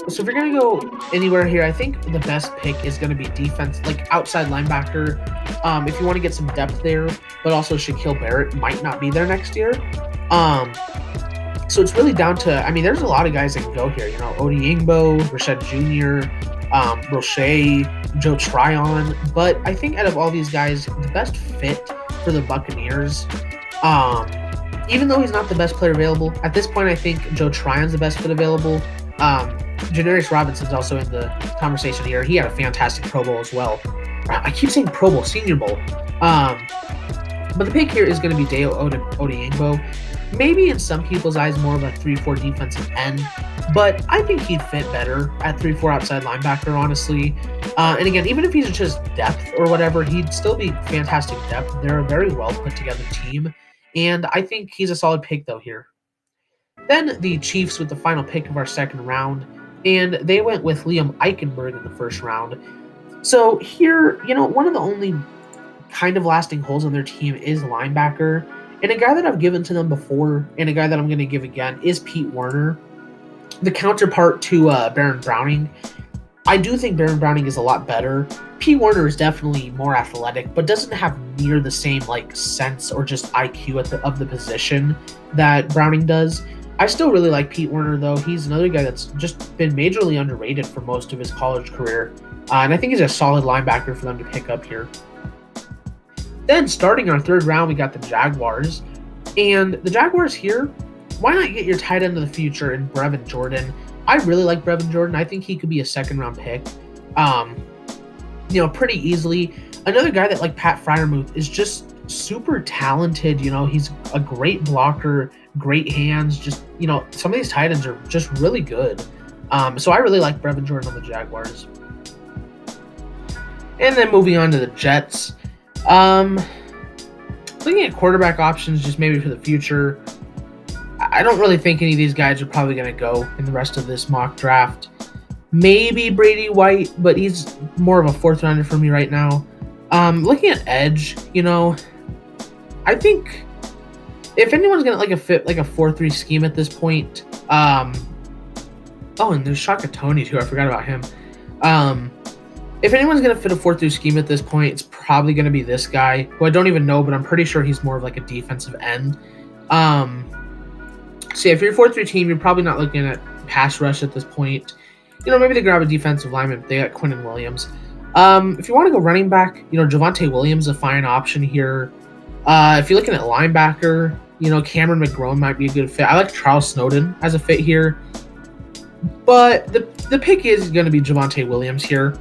So if you're going to go anywhere here, I think the best pick is going to be defense, like outside linebacker. If you want to get some depth there, but also Shaquille Barrett might not be there next year. So it's really down to, there's a lot of guys that can go here. Odiengbo, Rashad Jr., Roche, Joe Tryon. But I think out of all these guys, the best fit for the Buccaneers, even though he's not the best player available, at this point I think Joe Tryon's the best fit available. Janarius Robinson's also in the conversation here. He had a fantastic Pro Bowl as well. I keep saying Pro Bowl, Senior Bowl. But the pick here is going to be Dayo Odiengbo. Maybe in some people's eyes more of a 3-4 defensive end, but I think he'd fit better at 3-4 outside linebacker, honestly. And again, even if he's just depth or whatever, he'd still be fantastic depth. They're a very well put together team, and I think he's a solid pick though here. Then the Chiefs with the final pick of our second round, and they went with Liam Eichenberg in the first round. So here, one of the only kind of lasting holes on their team is linebacker. And a guy that I've given to them before, and a guy that I'm going to give again, is Pete Werner, the counterpart to Baron Browning. I do think Baron Browning is a lot better. Pete Werner is definitely more athletic, but doesn't have near the same sense or just IQ of the position that Browning does. I still really like Pete Werner, though. He's another guy that's just been majorly underrated for most of his college career. And I think he's a solid linebacker for them to pick up here. Then starting our third round, we got the Jaguars. And the Jaguars here, why not get your tight end of the future in Brevin Jordan? I really like Brevin Jordan. I think he could be a second-round pick, pretty easily. Another guy that, like Pat Freiermuth, is just super talented. He's a great blocker, great hands. Just, some of these tight ends are just really good. So I really like Brevin Jordan on the Jaguars. And then moving on to the Jets. Looking at quarterback options just maybe for the future, I don't really think any of these guys are probably going to go in the rest of this mock draft. Maybe Brady White, but he's more of a fourth rounder for me right now. Looking at edge, I think if anyone's going to fit like a 4-3 scheme at this point, and there's Shaka Toney too. I forgot about him. If anyone's going to fit a 4-3 scheme at this point, it's probably going to be this guy, who I don't even know, but I'm pretty sure he's more of like a defensive end. So if you're a 4-3 team, you're probably not looking at pass rush at this point. Maybe they grab a defensive lineman. They got Quinnen Williams. If you want to go running back, Javonte Williams is a fine option here. If you're looking at linebacker, Cameron McGrone might be a good fit. I like Charles Snowden as a fit here. But the pick is going to be Javonte Williams here.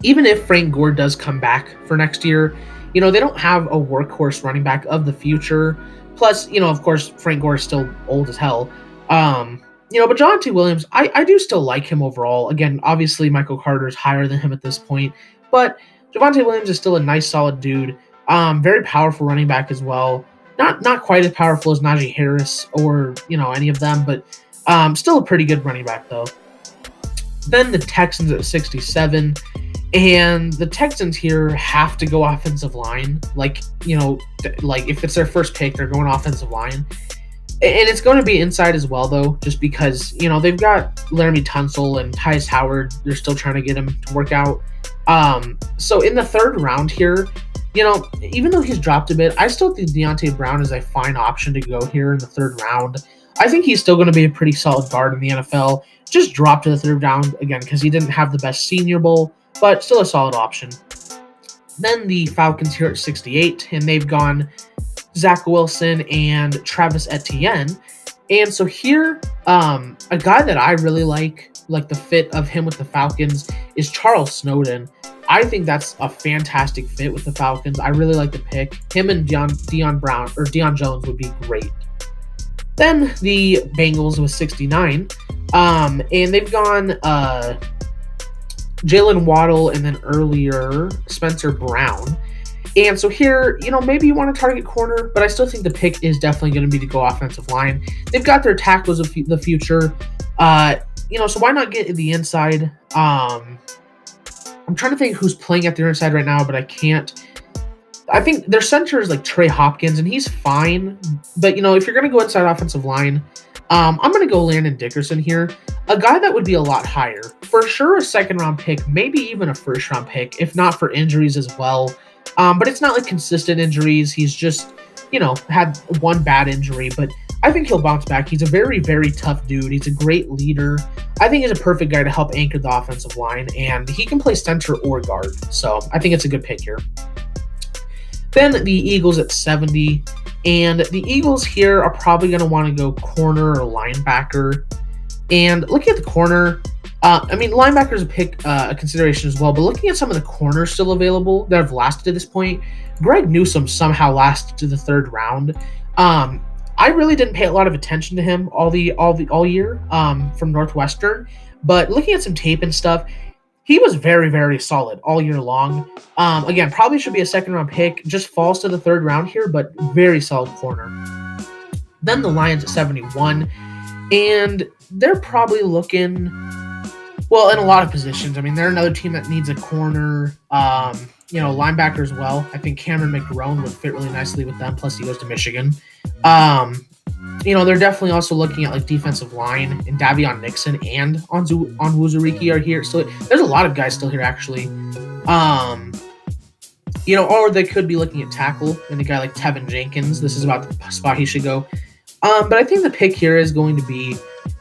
Even if Frank Gore does come back for next year, they don't have a workhorse running back of the future. Plus, of course, Frank Gore is still old as hell. But Javonte Williams, I do still like him overall. Again, obviously Michael Carter is higher than him at this point, but Javonte Williams is still a nice, solid dude. Very powerful running back as well. Not quite as powerful as Najee Harris or, any of them, but still a pretty good running back though. Then the Texans at 67, and the Texans here have to go offensive line. Like if it's their first pick, they're going offensive line. And it's going to be inside as well, though, just because, they've got Laramie Tunsil and Tyus Howard. They're still trying to get him to work out. So in the third round here, even though he's dropped a bit, I still think Deonte Brown is a fine option to go here in the third round. I think he's still going to be a pretty solid guard in the NFL. Just dropped to the third round, again, because he didn't have the best Senior Bowl, but still a solid option. Then the Falcons here at 68, and they've gone Zach Wilson and Travis Etienne. And so here, a guy that I really like the fit of him with the Falcons is Charles Snowden. I think that's a fantastic fit with the Falcons. I really like the pick. Him and Deion Jones would be great. Then the Bengals with 69, and they've gone Jalen Waddle and then earlier Spencer Brown. And so here, maybe you want to target corner, but I still think the pick is definitely going to be to go offensive line. They've got their tackles of the future. So why not get the inside? I'm trying to think who's playing at their inside right now, but I can't. I think their center is like Trey Hopkins, and he's fine. But, if you're going to go inside offensive line, I'm going to go Landon Dickerson here. A guy that would be a lot higher. For sure a second-round pick, maybe even a first-round pick, if not for injuries as well. But it's not like consistent injuries. He's just, had one bad injury. But I think he'll bounce back. He's a very, very tough dude. He's a great leader. I think he's a perfect guy to help anchor the offensive line. And he can play center or guard. So I think it's a good pick here. Then the Eagles at 70. And the Eagles here are probably going to want to go corner or linebacker. And looking at the corner, linebacker is a consideration as well. But looking at some of the corners still available that have lasted to this point, Greg Newsome somehow lasted to the third round. I really didn't pay a lot of attention to him all year from Northwestern. But looking at some tape and stuff, he was very, very solid all year long. Again, probably should be a second-round pick. Just falls to the third round here, but very solid corner. Then the Lions at 71. And they're probably looking, well, in a lot of positions. They're another team that needs a corner, linebacker as well. I think Cameron McGrone would fit really nicely with them. Plus, he goes to Michigan. They're definitely also looking at like defensive line, and Davion Nixon and Onwuzurike are here. So there's a lot of guys still here actually. Or they could be looking at tackle and a guy like Tevin Jenkins. This is about the spot he should go. But I think the pick here is going to be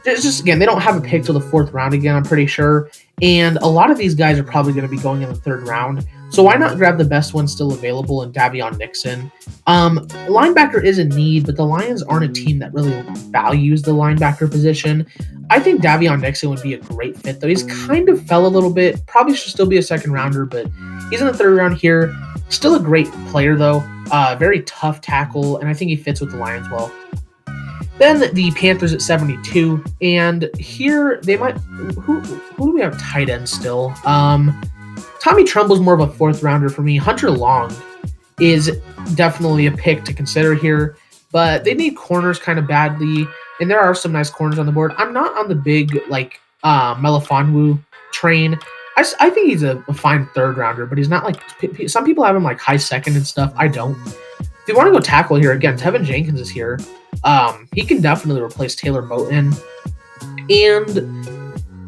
just again, they don't have a pick till the fourth round again, I'm pretty sure. And a lot of these guys are probably going to be going in the third round. So why not grab the best one still available in Davion Nixon? Linebacker is a need, but the Lions aren't a team that really values the linebacker position. I think Davion Nixon would be a great fit, though. He's kind of fell a little bit. Probably should still be a second rounder, but he's in the third round here. Still a great player, though. Very tough tackle, and I think he fits with the Lions well. Then the Panthers at 72, and here they might. Who do we have tight end still? Tommy Tremble's more of a fourth rounder for me. Hunter Long is definitely a pick to consider here, but they need corners kind of badly, and there are some nice corners on the board. I'm not on the big Melifonwu train. I think he's a fine third rounder, but he's not like some people have him like high second and stuff. I don't. If you want to go tackle here again, Tevin Jenkins is here. He can definitely replace Taylor Moton,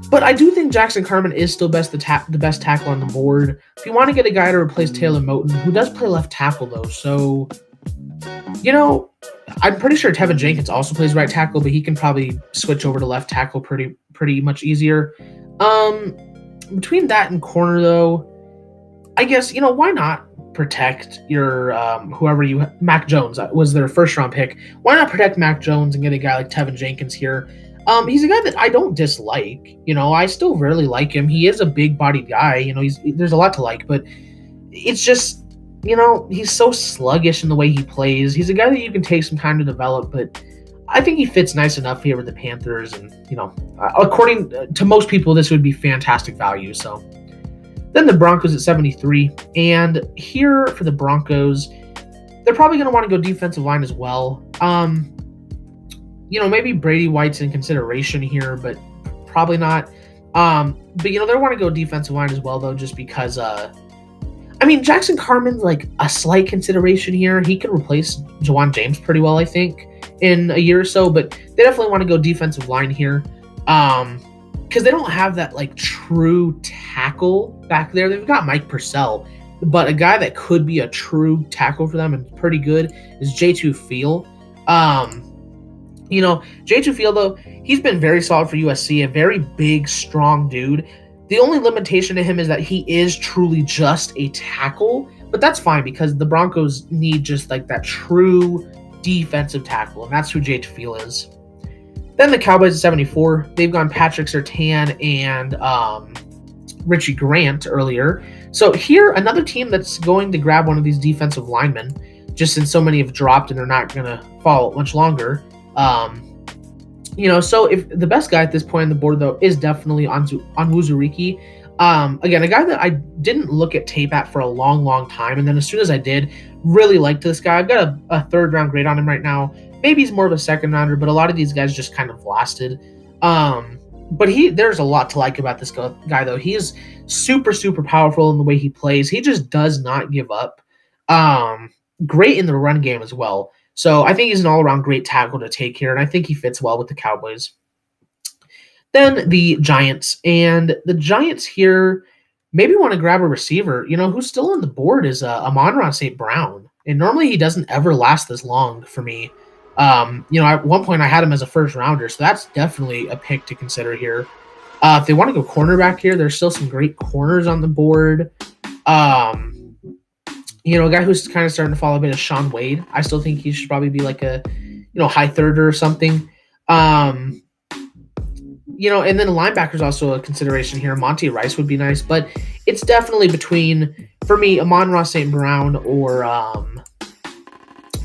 but I do think Jackson Carman is still the best tackle on the board. If you want to get a guy to replace Taylor Moton, who does play left tackle though, so I'm pretty sure Tevin Jenkins also plays right tackle, but he can probably switch over to left tackle pretty much easier. Between that and corner though, I guess why not protect your Mac Jones was their first round pick. Why not protect Mac Jones and get a guy like Tevin Jenkins here? He's a guy that I don't dislike. I still really like him. He is a big bodied guy. There's a lot to like, but it's just he's so sluggish in the way he plays. He's a guy that you can take some time to develop, but I think he fits nice enough here with the Panthers, and according to most people, this would be fantastic value. So. Then the Broncos at 73, and here for the Broncos, they're probably going to want to go defensive line as well. Maybe Brady White's in consideration here, but probably not. But they want to go defensive line as well, though, just because, Jackson Carman's like a slight consideration here. He could replace Jawan James pretty well, I think, in a year or so, but they definitely want to go defensive line here. Because they don't have that like true tackle back there. They've got Mike Purcell, but a guy that could be a true tackle for them and pretty good is J2 Field. J2 Field though, he's been very solid for USC, a very big, strong dude. The only limitation to him is that he is truly just a tackle, but that's fine because the Broncos need just like that true defensive tackle, and that's who J2 Field is. Then the Cowboys at 74, they've gone Patrick Surtain and Richie Grant earlier. So here, another team that's going to grab one of these defensive linemen, just since so many have dropped and they're not going to fall much longer. So if the best guy at this point on the board, though, is definitely Onwuzurike. Again, a guy that I didn't look at tape at for a long, long time, and then as soon as I did, really liked this guy. I've got a third round grade on him right now. Maybe he's more of a second rounder, but a lot of these guys just kind of lasted. But there's a lot to like about this guy though. He is super, super powerful in the way he plays. He just does not give up. Great in the run game as well. So I think he's an all-around great tackle to take here, and I think he fits well with the Cowboys. Then the Giants. And the Giants here maybe want to grab a receiver. Who's still on the board is Amon-Ra St. Brown. And normally he doesn't ever last this long for me. At one point I had him as a first rounder, so that's definitely a pick to consider here. If they want to go cornerback here, there's still some great corners on the board. A guy who's kind of starting to follow a bit of Shaun Wade. I still think he should probably be like a, high thirder or something. And then the linebacker's also a consideration here. Monty Rice would be nice, but it's definitely between, for me, Amon-Ra St. Brown or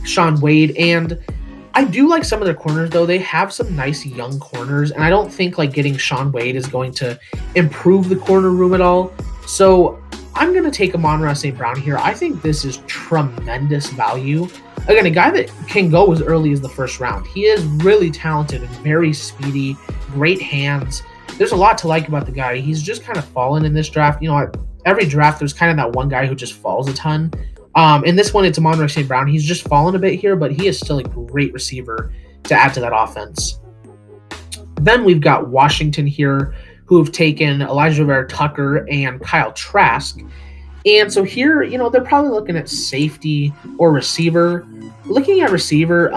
Shaun Wade. And I do like some of their corners, though. They have some nice young corners, and I don't think like getting Shaun Wade is going to improve the corner room at all. So I'm going to take Amon-Ra St. Brown here. I think this is tremendous value. Again, a guy that can go as early as the first round. He is really talented and very speedy, great hands. There's a lot to like about the guy. He's just kind of fallen in this draft. Every draft, there's kind of that one guy who just falls a ton. In this one, it's Amon-Ra St. Brown. He's just fallen a bit here, but he is still a great receiver to add to that offense. Then we've got Washington here, who have taken Elijah Vera-Tucker and Kyle Trask. And so here, they're probably looking at safety or receiver. Looking at receiver,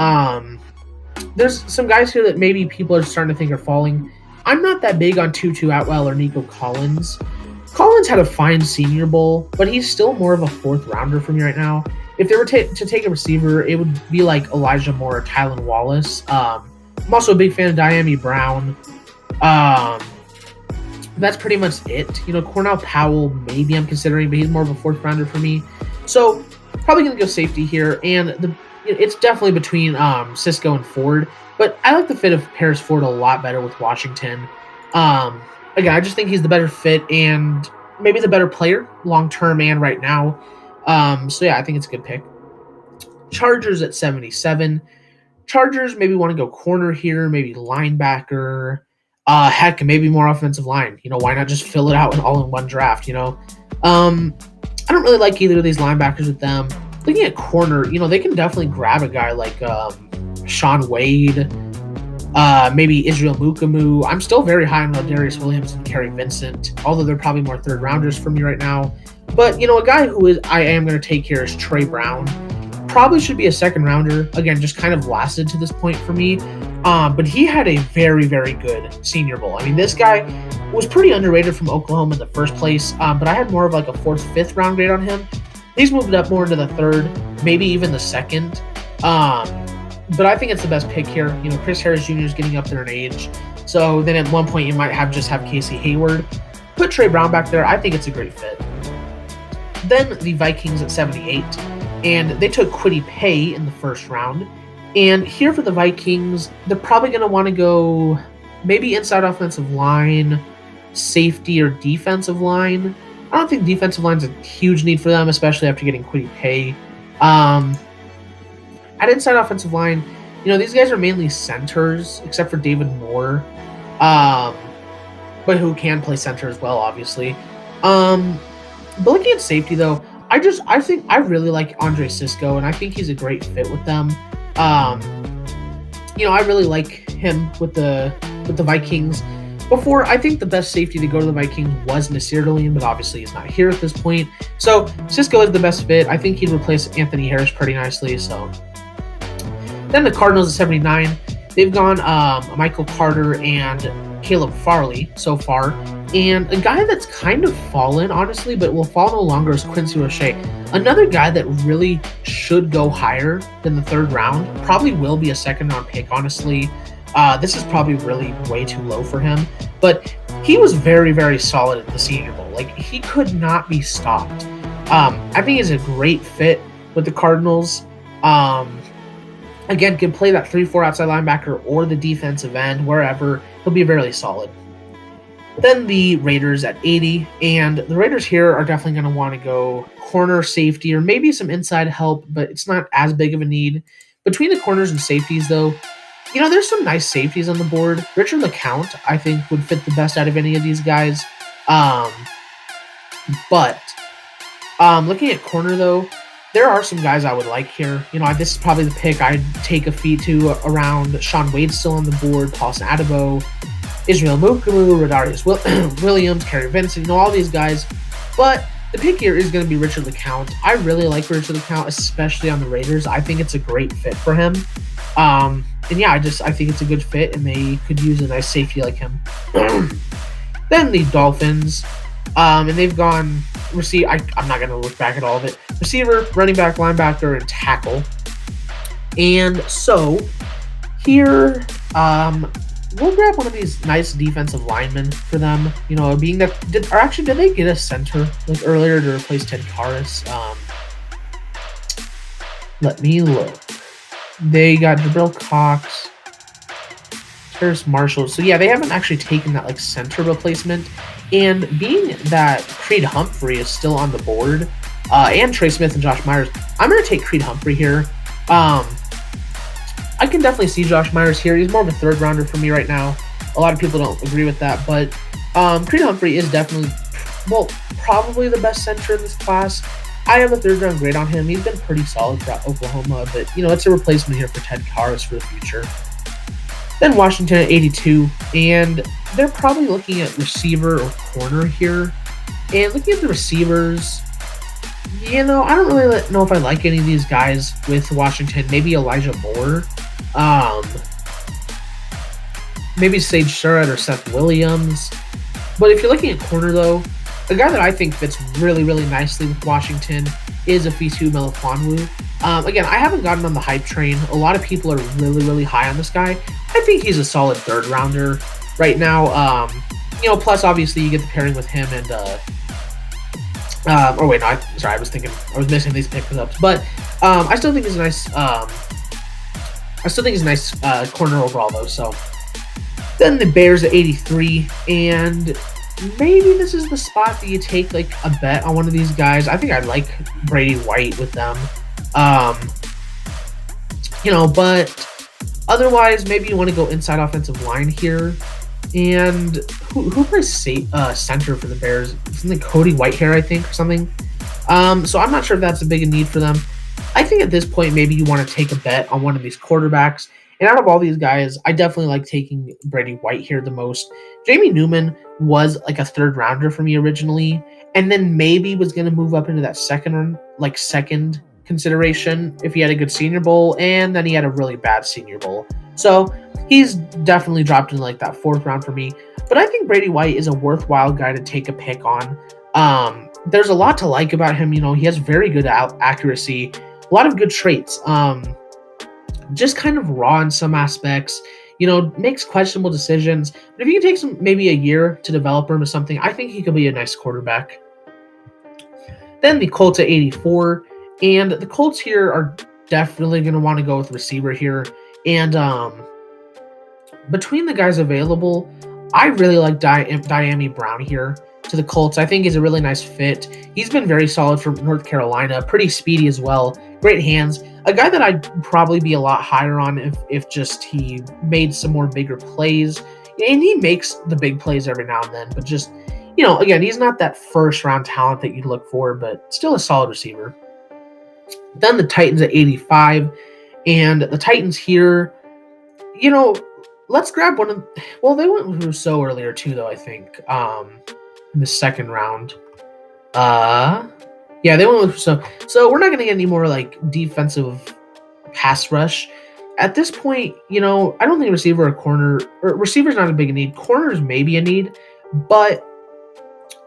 there's some guys here that maybe people are starting to think are falling. I'm not that big on Tutu Atwell or Nico Collins. Collins had a fine Senior Bowl, but he's still more of a fourth rounder for me right now. If they were to take a receiver, it would be like Elijah Moore or Tylan Wallace. I'm also a big fan of Dyami Brown. That's pretty much it. Cornell Powell, maybe I'm considering, but he's more of a fourth rounder for me. So probably going to go safety here. And it's definitely between Cisco and Ford, but I like the fit of Paris Ford a lot better with Washington. Again, I just think he's the better fit and maybe the better player long-term and right now. So yeah, I think it's a good pick. Chargers at 77. Chargers maybe want to go corner here, maybe linebacker. Heck, maybe more offensive line. Why not just fill it out all in one draft? I don't really like either of these linebackers with them. Looking at corner, they can definitely grab a guy like Shaun Wade, maybe Israel Mukumu. I'm still very high on Darius Williams and Kerry Vincent, although they're probably more third rounders for me right now. But a guy who I am going to take here is Trey Brown. Probably should be a second rounder. Again, just kind of lasted to this point for me. But he had a very, very good Senior Bowl. I mean, this guy was pretty underrated from Oklahoma in the first place, but I had more of like a fourth, fifth round grade on him. He's moved up more into the third, maybe even the second. But I think it's the best pick here. Chris Harris Jr. is getting up there in age. So then at one point you might just have Casey Hayward. Put Trey Brown back there. I think it's a great fit. Then the Vikings at 78. And they took Kwity Paye in the first round. And here for the Vikings, they're probably going to want to go maybe inside offensive line, safety, or defensive line. I don't think defensive line's a huge need for them, especially after getting Kwity Paye. At inside offensive line, these guys are mainly centers, except for David Moore, but who can play center as well, obviously. But looking at safety, though, I think I really like Andre Cisco, and I think he's a great fit with them. I really like him with the Vikings. Before, I think the best safety to go to the Vikings was Nasir Deline, but obviously he's not here at this point. So Cisco is the best fit. I think he'd replace Anthony Harris pretty nicely. So then the Cardinals at 79. They've gone Michael Carter and Caleb Farley so far. And a guy that's kind of fallen, honestly, but will fall no longer is Quincy Roche. Another guy that really should go higher than the third round. Probably will be a second round pick, honestly. This is probably really way too low for him. But he was very, very solid at the Senior Bowl. Like, he could not be stopped. I think he's a great fit with the Cardinals. Again, can play that 3-4 outside linebacker or the defensive end, wherever. He'll be very solid. Then the Raiders at 80, and the Raiders here are definitely going to want to go corner, safety, or maybe some inside help, but it's not as big of a need. Between the corners and safeties, though, there's some nice safeties on the board. Richard LeCount, I think, would fit the best out of any of these guys. But looking at corner, though, there are some guys I would like here. This is probably the pick I'd take a fee to around. Shaun Wade still on the board, Paulson Adebo, Israel Mukumu, Rodarius Williams, Kerry Vincent, all these guys. But the pick here is going to be Richard LeCount. I really like Richard LeCount, especially on the Raiders. I think it's a great fit for him. And yeah, I think it's a good fit, and they could use a nice safety like him. Then the Dolphins, and they've gone I'm not going to look back at all of it. Receiver, running back, linebacker, and tackle. And so here, we'll grab one of these nice defensive linemen for them. Being that did they get a center like earlier to replace Ted Karras? Let me look. They got Jabril Cox, Terrace Marshall. So yeah, they haven't actually taken that like center replacement. And being that Creed Humphrey is still on the board, and Trey Smith and Josh Myers, I'm going to take Creed Humphrey here. I can definitely see Josh Myers here. He's more of a third rounder for me right now. A lot of people don't agree with that, but Creed Humphrey is definitely, probably the best center in this class. I have a third round grade on him. He's been pretty solid for Oklahoma, but it's a replacement here for Ted Karras for the future. Then Washington at 82, and they're probably looking at receiver or corner here. And looking at the receivers, I don't really know if I like any of these guys with Washington. Maybe Elijah Moore, maybe Sage Surratt or Seth Williams. But if you're looking at corner, though, a guy that I think fits really, really nicely with Washington is Afisu Melifonwu. Again, I haven't gotten on the hype train. A lot of people are really, really high on this guy. I think he's a solid third rounder right now. Plus obviously you get the pairing with him and I was missing these pickups, but I still think he's a nice corner overall though. So then the Bears at 83, and maybe this is the spot that you take like a bet on one of these guys. I think I like Brady White with them. But otherwise, maybe you want to go inside offensive line here. And who plays center for the Bears? Something Cody Whitehair, I think, or something. So I'm not sure if that's a big need for them. I think at this point, maybe you want to take a bet on one of these quarterbacks. And out of all these guys, I definitely like taking Brady Whitehair the most. Jamie Newman was like a third rounder for me originally, and then maybe was going to move up into that second consideration if he had a good Senior Bowl, and then he had a really bad Senior Bowl. So he's definitely dropped in like that fourth round for me. But I think Brady White is a worthwhile guy to take a pick on. There's a lot to like about him. He has very good accuracy, a lot of good traits. Just kind of raw in some aspects, makes questionable decisions. But if you can take maybe a year to develop him or something, I think he could be a nice quarterback. Then the Colts at 84, and the Colts here are definitely going to want to go with receiver here. And between the guys available, I really like Dyami Brown here to the Colts. I think he's a really nice fit. He's been very solid for North Carolina, pretty speedy as well, great hands. A guy that I'd probably be a lot higher on if just he made some more bigger plays. And he makes the big plays every now and then, but just, again, he's not that first round talent that you'd look for, but still a solid receiver. Then the Titans at 85, and the Titans here, let's grab one of, they went with Rousseau earlier too, though, I think, in the second round. Yeah, they went with Rousseau. So we're not going to get any more like defensive pass rush. At this point, I don't think receiver or corner, or receiver's not a big need. Corner's maybe a need, but,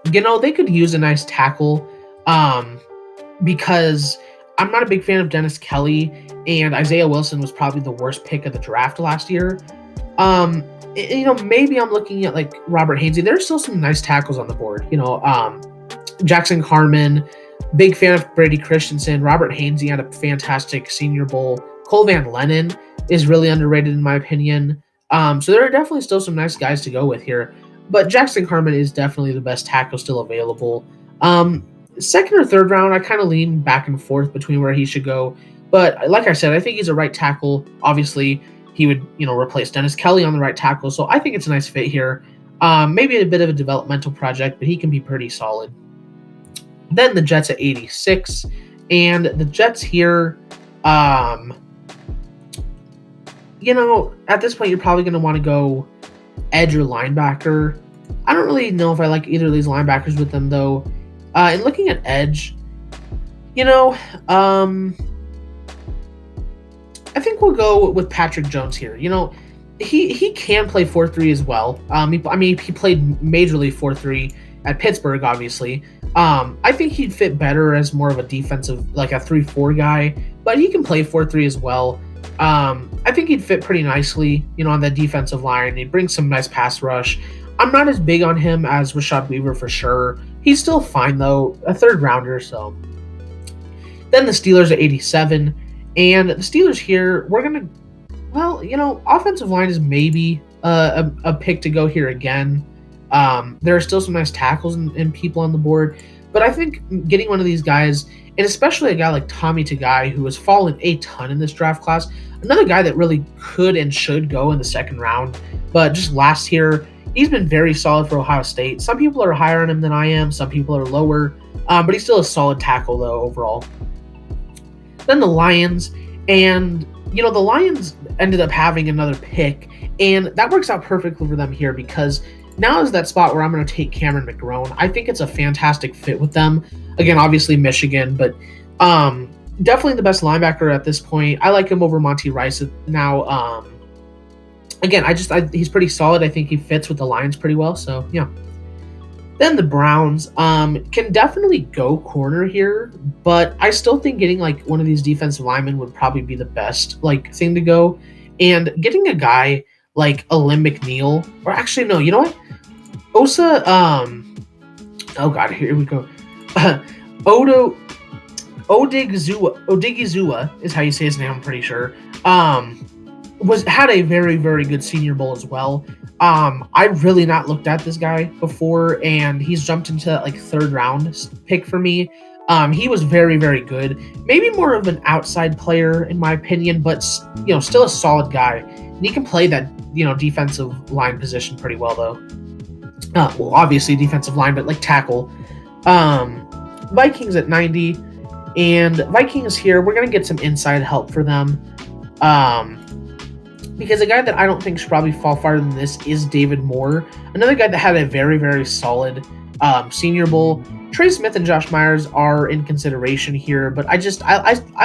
they could use a nice tackle, because I'm not a big fan of Dennis Kelly, and Isaiah Wilson was probably the worst pick of the draft last year. Maybe I'm looking at like Robert Hainsey. There's still some nice tackles on the board. Jackson Carman, big fan of Brady Christensen. Robert Hainsey had a fantastic Senior Bowl. Cole Van Lennon is really underrated in my opinion. So there are definitely still some nice guys to go with here. but Jackson Carman is definitely the best tackle still available. Second or third round, I kind of lean back and forth between where he should go. But like I said, I think he's a right tackle. Obviously, he would replace Dennis Kelly on the right tackle, so I think it's a nice fit here. Maybe a bit of a developmental project, but he can be pretty solid. Then the Jets at 86, and the Jets here, at this point you're probably going to want to go edge or linebacker. I don't really know if I like either of these linebackers with them though. And looking at edge, I think we'll go with Patrick Jones here. He can play 4-3 as well. He played majorly 4-3 at Pittsburgh, obviously. I think he'd fit better as more of a defensive, like a 3-4 guy, but he can play 4-3 as well. I think he'd fit pretty nicely, on that defensive line. He brings some nice pass rush. I'm not as big on him as Rashad Weaver for sure. He's still fine though, a third rounder. So then the Steelers at 87, and the Steelers here, we're gonna, offensive line is maybe a pick to go here again. There are still some nice tackles and people on the board, but I think getting one of these guys, and especially a guy like Tommy Tagai, who has fallen a ton in this draft class, another guy that really could and should go in the second round, but just last year, he's been very solid for Ohio State. Some people are higher on him than I am. Some people are lower, but he's still a solid tackle though overall. Then the Lions, and the Lions ended up having another pick, and that works out perfectly for them here because now is that spot where I'm going to take Cameron McGrone. I think it's a fantastic fit with them. Again, obviously Michigan, but definitely the best linebacker at this point. I like him over Monty Rice now. Again, he's pretty solid. I think he fits with the Lions pretty well. So yeah. Then the Browns can definitely go corner here, but I still think getting like one of these defensive linemen would probably be the best thing to go. And getting a guy like Alim McNeil, or actually no, you know what? Osa, oh god, here we go. Odigizua is how you say his name, I'm pretty sure. Had a very, very good Senior Bowl as well. I've really not looked at this guy before, and he's jumped into that third round pick for me. He was very, very good. Maybe more of an outside player in my opinion, but still a solid guy. And he can play that defensive line position pretty well though. Well, obviously defensive line, but tackle. Vikings at 90, and Vikings here, we're gonna get some inside help for them. Because a guy that I don't think should probably fall farther than this is David Moore, another guy that had a very, very solid Senior Bowl. Trey Smith and Josh Myers are in consideration here, but I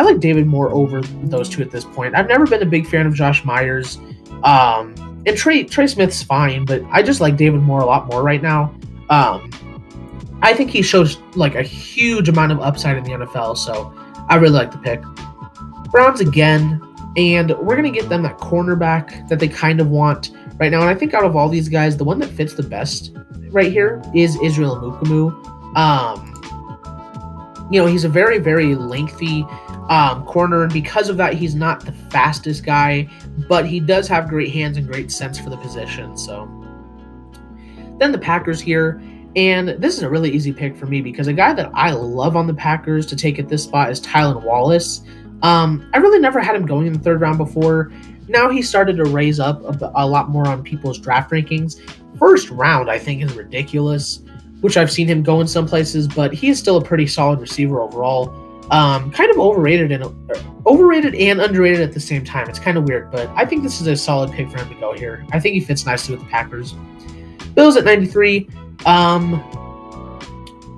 like David Moore over those two at this point. I've never been a big fan of Josh Myers, and Trey Smith's fine, but I just like David Moore a lot more right now. I think he shows a huge amount of upside in the NFL, so I really like the pick. Browns again. And we're going to get them that cornerback that they kind of want right now. And I think out of all these guys, the one that fits the best right here is Israel Mukumu. He's a very, very lengthy corner. And because of that, he's not the fastest guy, but he does have great hands and great sense for the position. So then the Packers here. And this is a really easy pick for me because a guy that I love on the Packers to take at this spot is Tylan Wallace. I really never had him going in the third round before. Now he started to raise up a lot more on people's draft rankings. First round, I think, is ridiculous, which I've seen him go in some places, but he is still a pretty solid receiver overall. Kind of overrated and underrated at the same time. It's kind of weird, but I think this is a solid pick for him to go here. I think he fits nicely with the Packers. Bills at 93. We're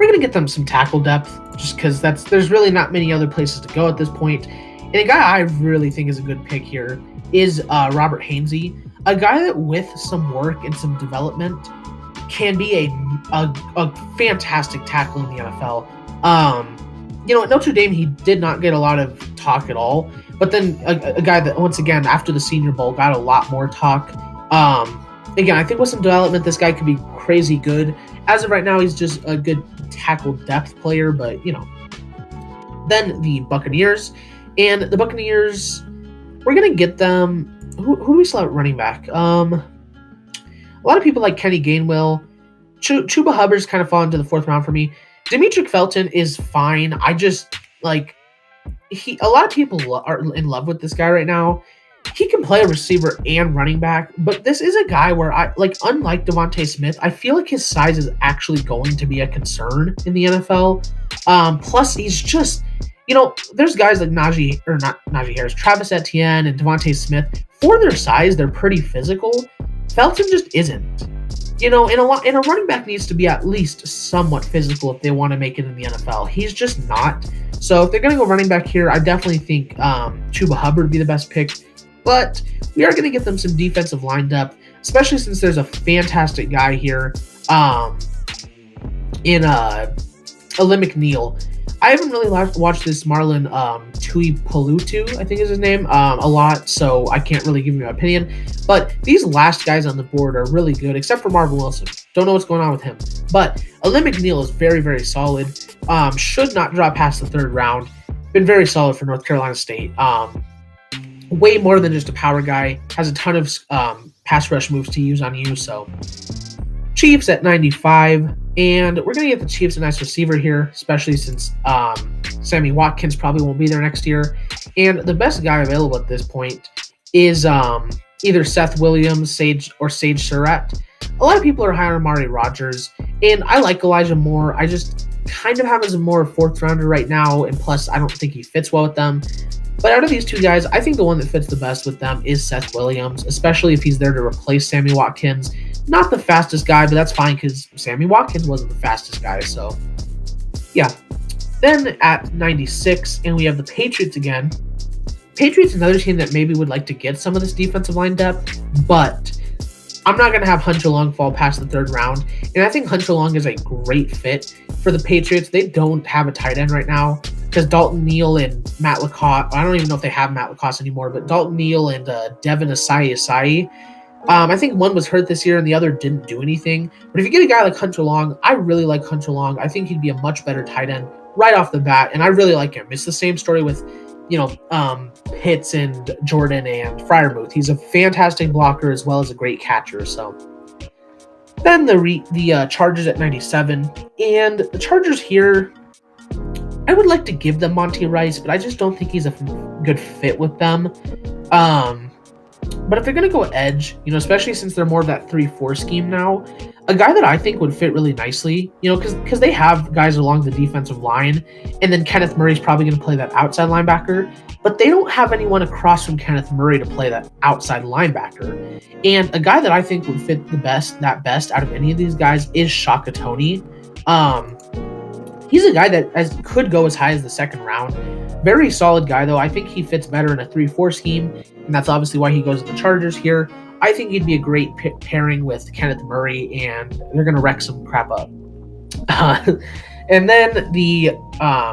going to get them some tackle depth just because there's really not many other places to go at this point. And a guy I really think is a good pick here is Robert Hainsey, a guy that with some work and some development can be a fantastic tackle in the NFL. At Notre Dame, he did not get a lot of talk at all, but then a guy that, once again, after the Senior Bowl, got a lot more talk. Again, I think with some development, this guy could be crazy good. As of right now, he's just a good tackle depth player, but Then the Buccaneers, and the Buccaneers, we're gonna get them. Who do we still have at running back? A lot of people like Kenny Gainwell. Chuba Hubbard's kind of fallen into the 4th round for me. Demetric Felton is fine. I just like a lot of people are in love with this guy right now. He can play a receiver and running back, but this is a guy where unlike Devontae Smith, I feel like his size is actually going to be a concern in the NFL. Plus, he's just, there's guys like not Najee Harris, Travis Etienne, and Devontae Smith. For their size, they're pretty physical. Felton just isn't. And a running back needs to be at least somewhat physical if they want to make it in the NFL. He's just not. So if they're going to go running back here, I definitely think Chuba Hubbard would be the best pick. But we are going to get them some defensive line depth, especially since there's a fantastic guy here in Alim McNeil. I haven't really watched this Marlon Tuipulotu, I think is his name, a lot, so I can't really give you my opinion. But these last guys on the board are really good, except for Marvin Wilson. Don't know what's going on with him. But Alim McNeil is very, very solid. Should not drop past the 3rd round. Been very solid for North Carolina State. Way more than just a power guy. Has a ton of pass rush moves to use on you. So Chiefs at 95. And we're going to get the Chiefs a nice receiver here, especially since Sammy Watkins probably won't be there next year. And the best guy available at this point is either Seth Williams, Sage Surratt. A lot of people are high on Amari Rodgers, and I like Elijah Moore. I just kind of have him as a more 4th rounder right now, and plus I don't think he fits well with them. But out of these 2 guys, I think the one that fits the best with them is Seth Williams, especially if he's there to replace Sammy Watkins. Not the fastest guy, but that's fine because Sammy Watkins wasn't the fastest guy, so yeah. Then at 96, and we have the Patriots again. Patriots, another team that maybe would like to get some of this defensive line depth, but I'm not going to have Hunter Long fall past the 3rd round, and I think Hunter Long is a great fit for the Patriots. They don't have a tight end right now because Dalton Neal and Matt Lacoste, I don't even know if they have Matt Lacoste anymore, but Dalton Neal and Devin Asai, I think one was hurt this year and the other didn't do anything. But if you get a guy like Hunter Long, I really like Hunter Long. I think he'd be a much better tight end right off the bat, and I really like him. It's the same story with Pitts and Jordan and Freiermuth. He's a fantastic blocker as well as a great catcher. So then the Chargers at 97, and the Chargers here, I would like to give them Monty Rice, but I just don't think he's a good fit with them. But if they're going to go edge, especially since they're more of that 3-4 scheme now, a guy that I think would fit really nicely, because they have guys along the defensive line, and then Kenneth Murray's probably going to play that outside linebacker, but they don't have anyone across from Kenneth Murray to play that outside linebacker. And a guy that I think would fit the best out of any of these guys is Shaka Toney. He's a guy that could go as high as the 2nd round. Very solid guy, though. I think he fits better in a 3-4 scheme, and that's obviously why he goes to the Chargers here. I think he'd be a great pairing with Kenneth Murray, and they're going to wreck some crap up. And then the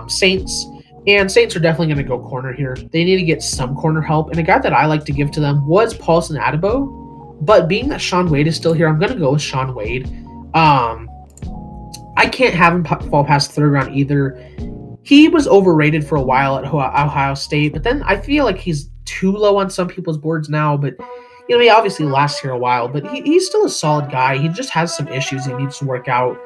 Saints. And Saints are definitely going to go corner here. They need to get some corner help. And a guy that I like to give to them was Paulson Adebo. But being that Shaun Wade is still here, I'm going to go with Shaun Wade. I can't have him fall past the 3rd round either. He was overrated for a while at Ohio State, but then I feel like he's too low on some people's boards now. But, he obviously lasts here a while, but he's still a solid guy. He just has some issues he needs to work out.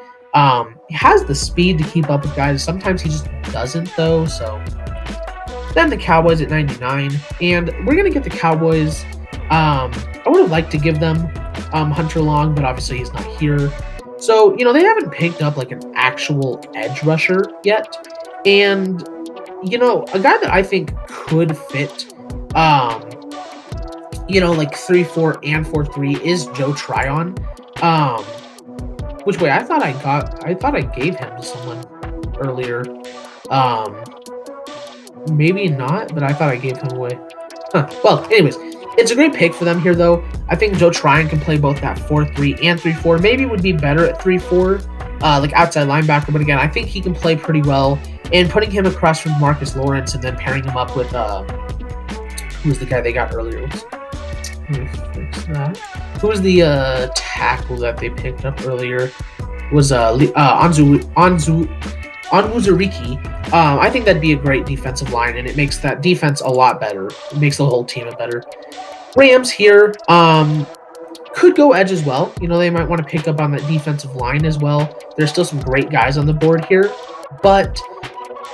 He has the speed to keep up with guys. Sometimes he just doesn't, though. So then the Cowboys at 99, and we're going to get the Cowboys. I would have liked to give them Hunter Long, but obviously he's not here. So, they haven't picked up like an actual edge rusher yet. And, a guy that I think could fit, like 3-4 and 4-3 is Joe Tryon. Which way I thought I gave him to someone earlier. Maybe not, but I thought I gave him away. Well, anyways, it's a great pick for them here, though. I think Joe Tryon can play both that 4-3 and 3-4. Maybe would be better at 3-4, like outside linebacker. But again, I think he can play pretty well. And putting him across from Marcus Lawrence and then pairing him up with who was the guy they got earlier? Who was the tackle that they picked up earlier? Was Onwuzurike. I think that'd be a great defensive line, and it makes that defense a lot better. It makes the whole team better. Rams here. Could go edge as well. You know, they might want to pick up on that defensive line as well. There's still some great guys on the board here, but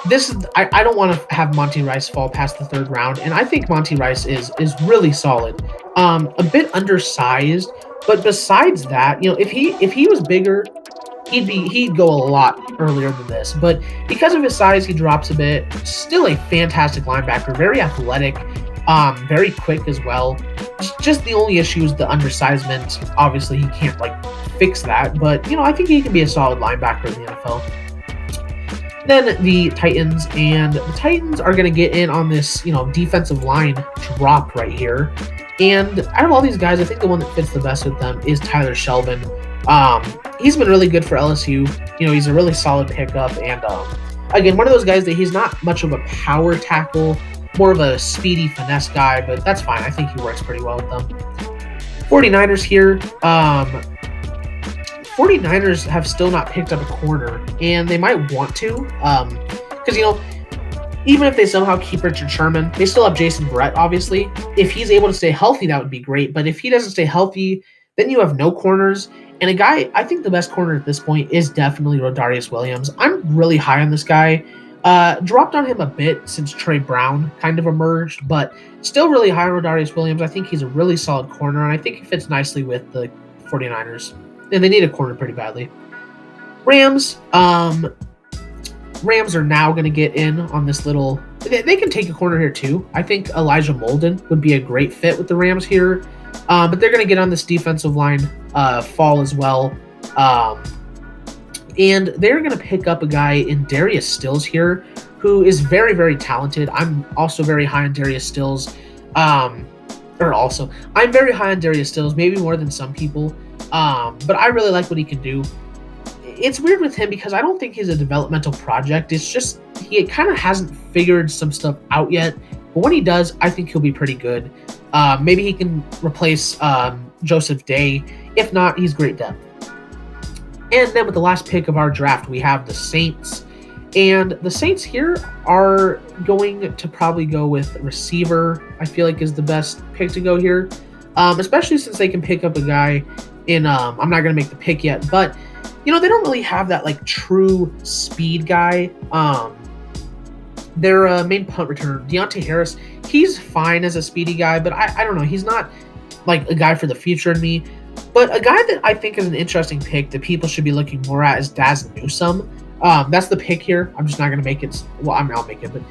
this is I don't want to have Monty Rice fall past the third round, and I think Monty Rice is really solid. A bit undersized, but besides that, you know, if he was bigger, he'd go a lot earlier than this. But because of his size, he drops a bit. Still a fantastic linebacker, very athletic, very quick as well. Just the only issue is the undersizement. Obviously, he can't like fix that, but you know, I think he can be a solid linebacker in the NFL. Then the Titans, and the Titans are going to get in on this, you know, defensive line drop right here. And out of all these guys, I think the one that fits the best with them is Tyler Shelvin. He's been really good for LSU. You know, he's a really solid pickup, and again, one of those guys that he's not much of a power tackle, more of a speedy finesse guy, but that's fine. I think he works pretty well with them. 49ers here. 49ers have still not picked up a corner, and they might want to, because, you know, even if they somehow keep Richard Sherman, they still have Jason Verrett, obviously. If he's able to stay healthy, that would be great, but if he doesn't stay healthy, then you have no corners, and a guy, I think the best corner at this point is definitely Rodarius Williams. I'm really high on this guy. Dropped on him a bit since Trey Brown kind of emerged, but still really high on Rodarius Williams. I think he's a really solid corner, and I think he fits nicely with the 49ers. And they need a corner pretty badly. Rams are now going to get in on this little... They can take a corner here too. I think Elijah Molden would be a great fit with the Rams here. But they're going to get on this defensive line fall as well. And they're going to pick up a guy in Darius Stills here, who is very, very talented. I'm also very high on Darius Stills. I'm very high on Darius Stills, maybe more than some people. But I really like what he can do. It's weird with him because I don't think he's a developmental project. It's just he kind of hasn't figured some stuff out yet. But when he does, I think he'll be pretty good. Maybe he can replace Joseph Day. If not, he's great depth. And then with the last pick of our draft, we have the Saints. And the Saints here are going to probably go with receiver, I feel like is the best pick to go here. Especially since they can pick up a guy in, I'm not going to make the pick yet, but, you know, they don't really have that, like, true speed guy. Their main punt returner, Deontay Harris, he's fine as a speedy guy, but I don't know. He's not, like, a guy for the future in me. But a guy that I think is an interesting pick that people should be looking more at is Dazz Newsome. That's the pick here. I'm just not going to make it. Well, I'll make it. But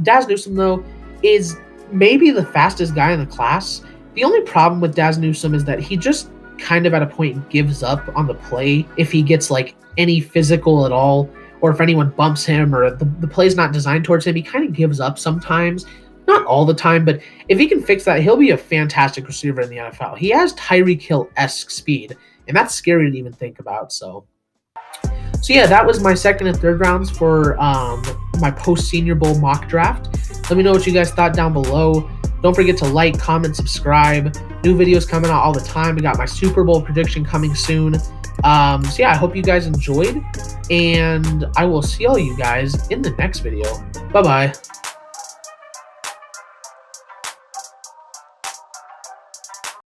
Dazz Newsome, though, is maybe the fastest guy in the class. The only problem with Dazz Newsome is that he just kind of at a point gives up on the play if he gets like any physical at all, or if anyone bumps him or the play's not designed towards him, he kind of gives up sometimes. Not all the time, but if he can fix that, he'll be a fantastic receiver in the NFL. He has Tyreek Hill-esque speed, and that's scary to even think about. So yeah, that was my second and third rounds for my post-Senior Bowl mock draft. Let me know what you guys thought down below. Don't forget to like, comment, subscribe. New videos coming out all the time. We got my Super Bowl prediction coming soon. So yeah, I hope you guys enjoyed, and I will see all you guys in the next video. Bye-bye.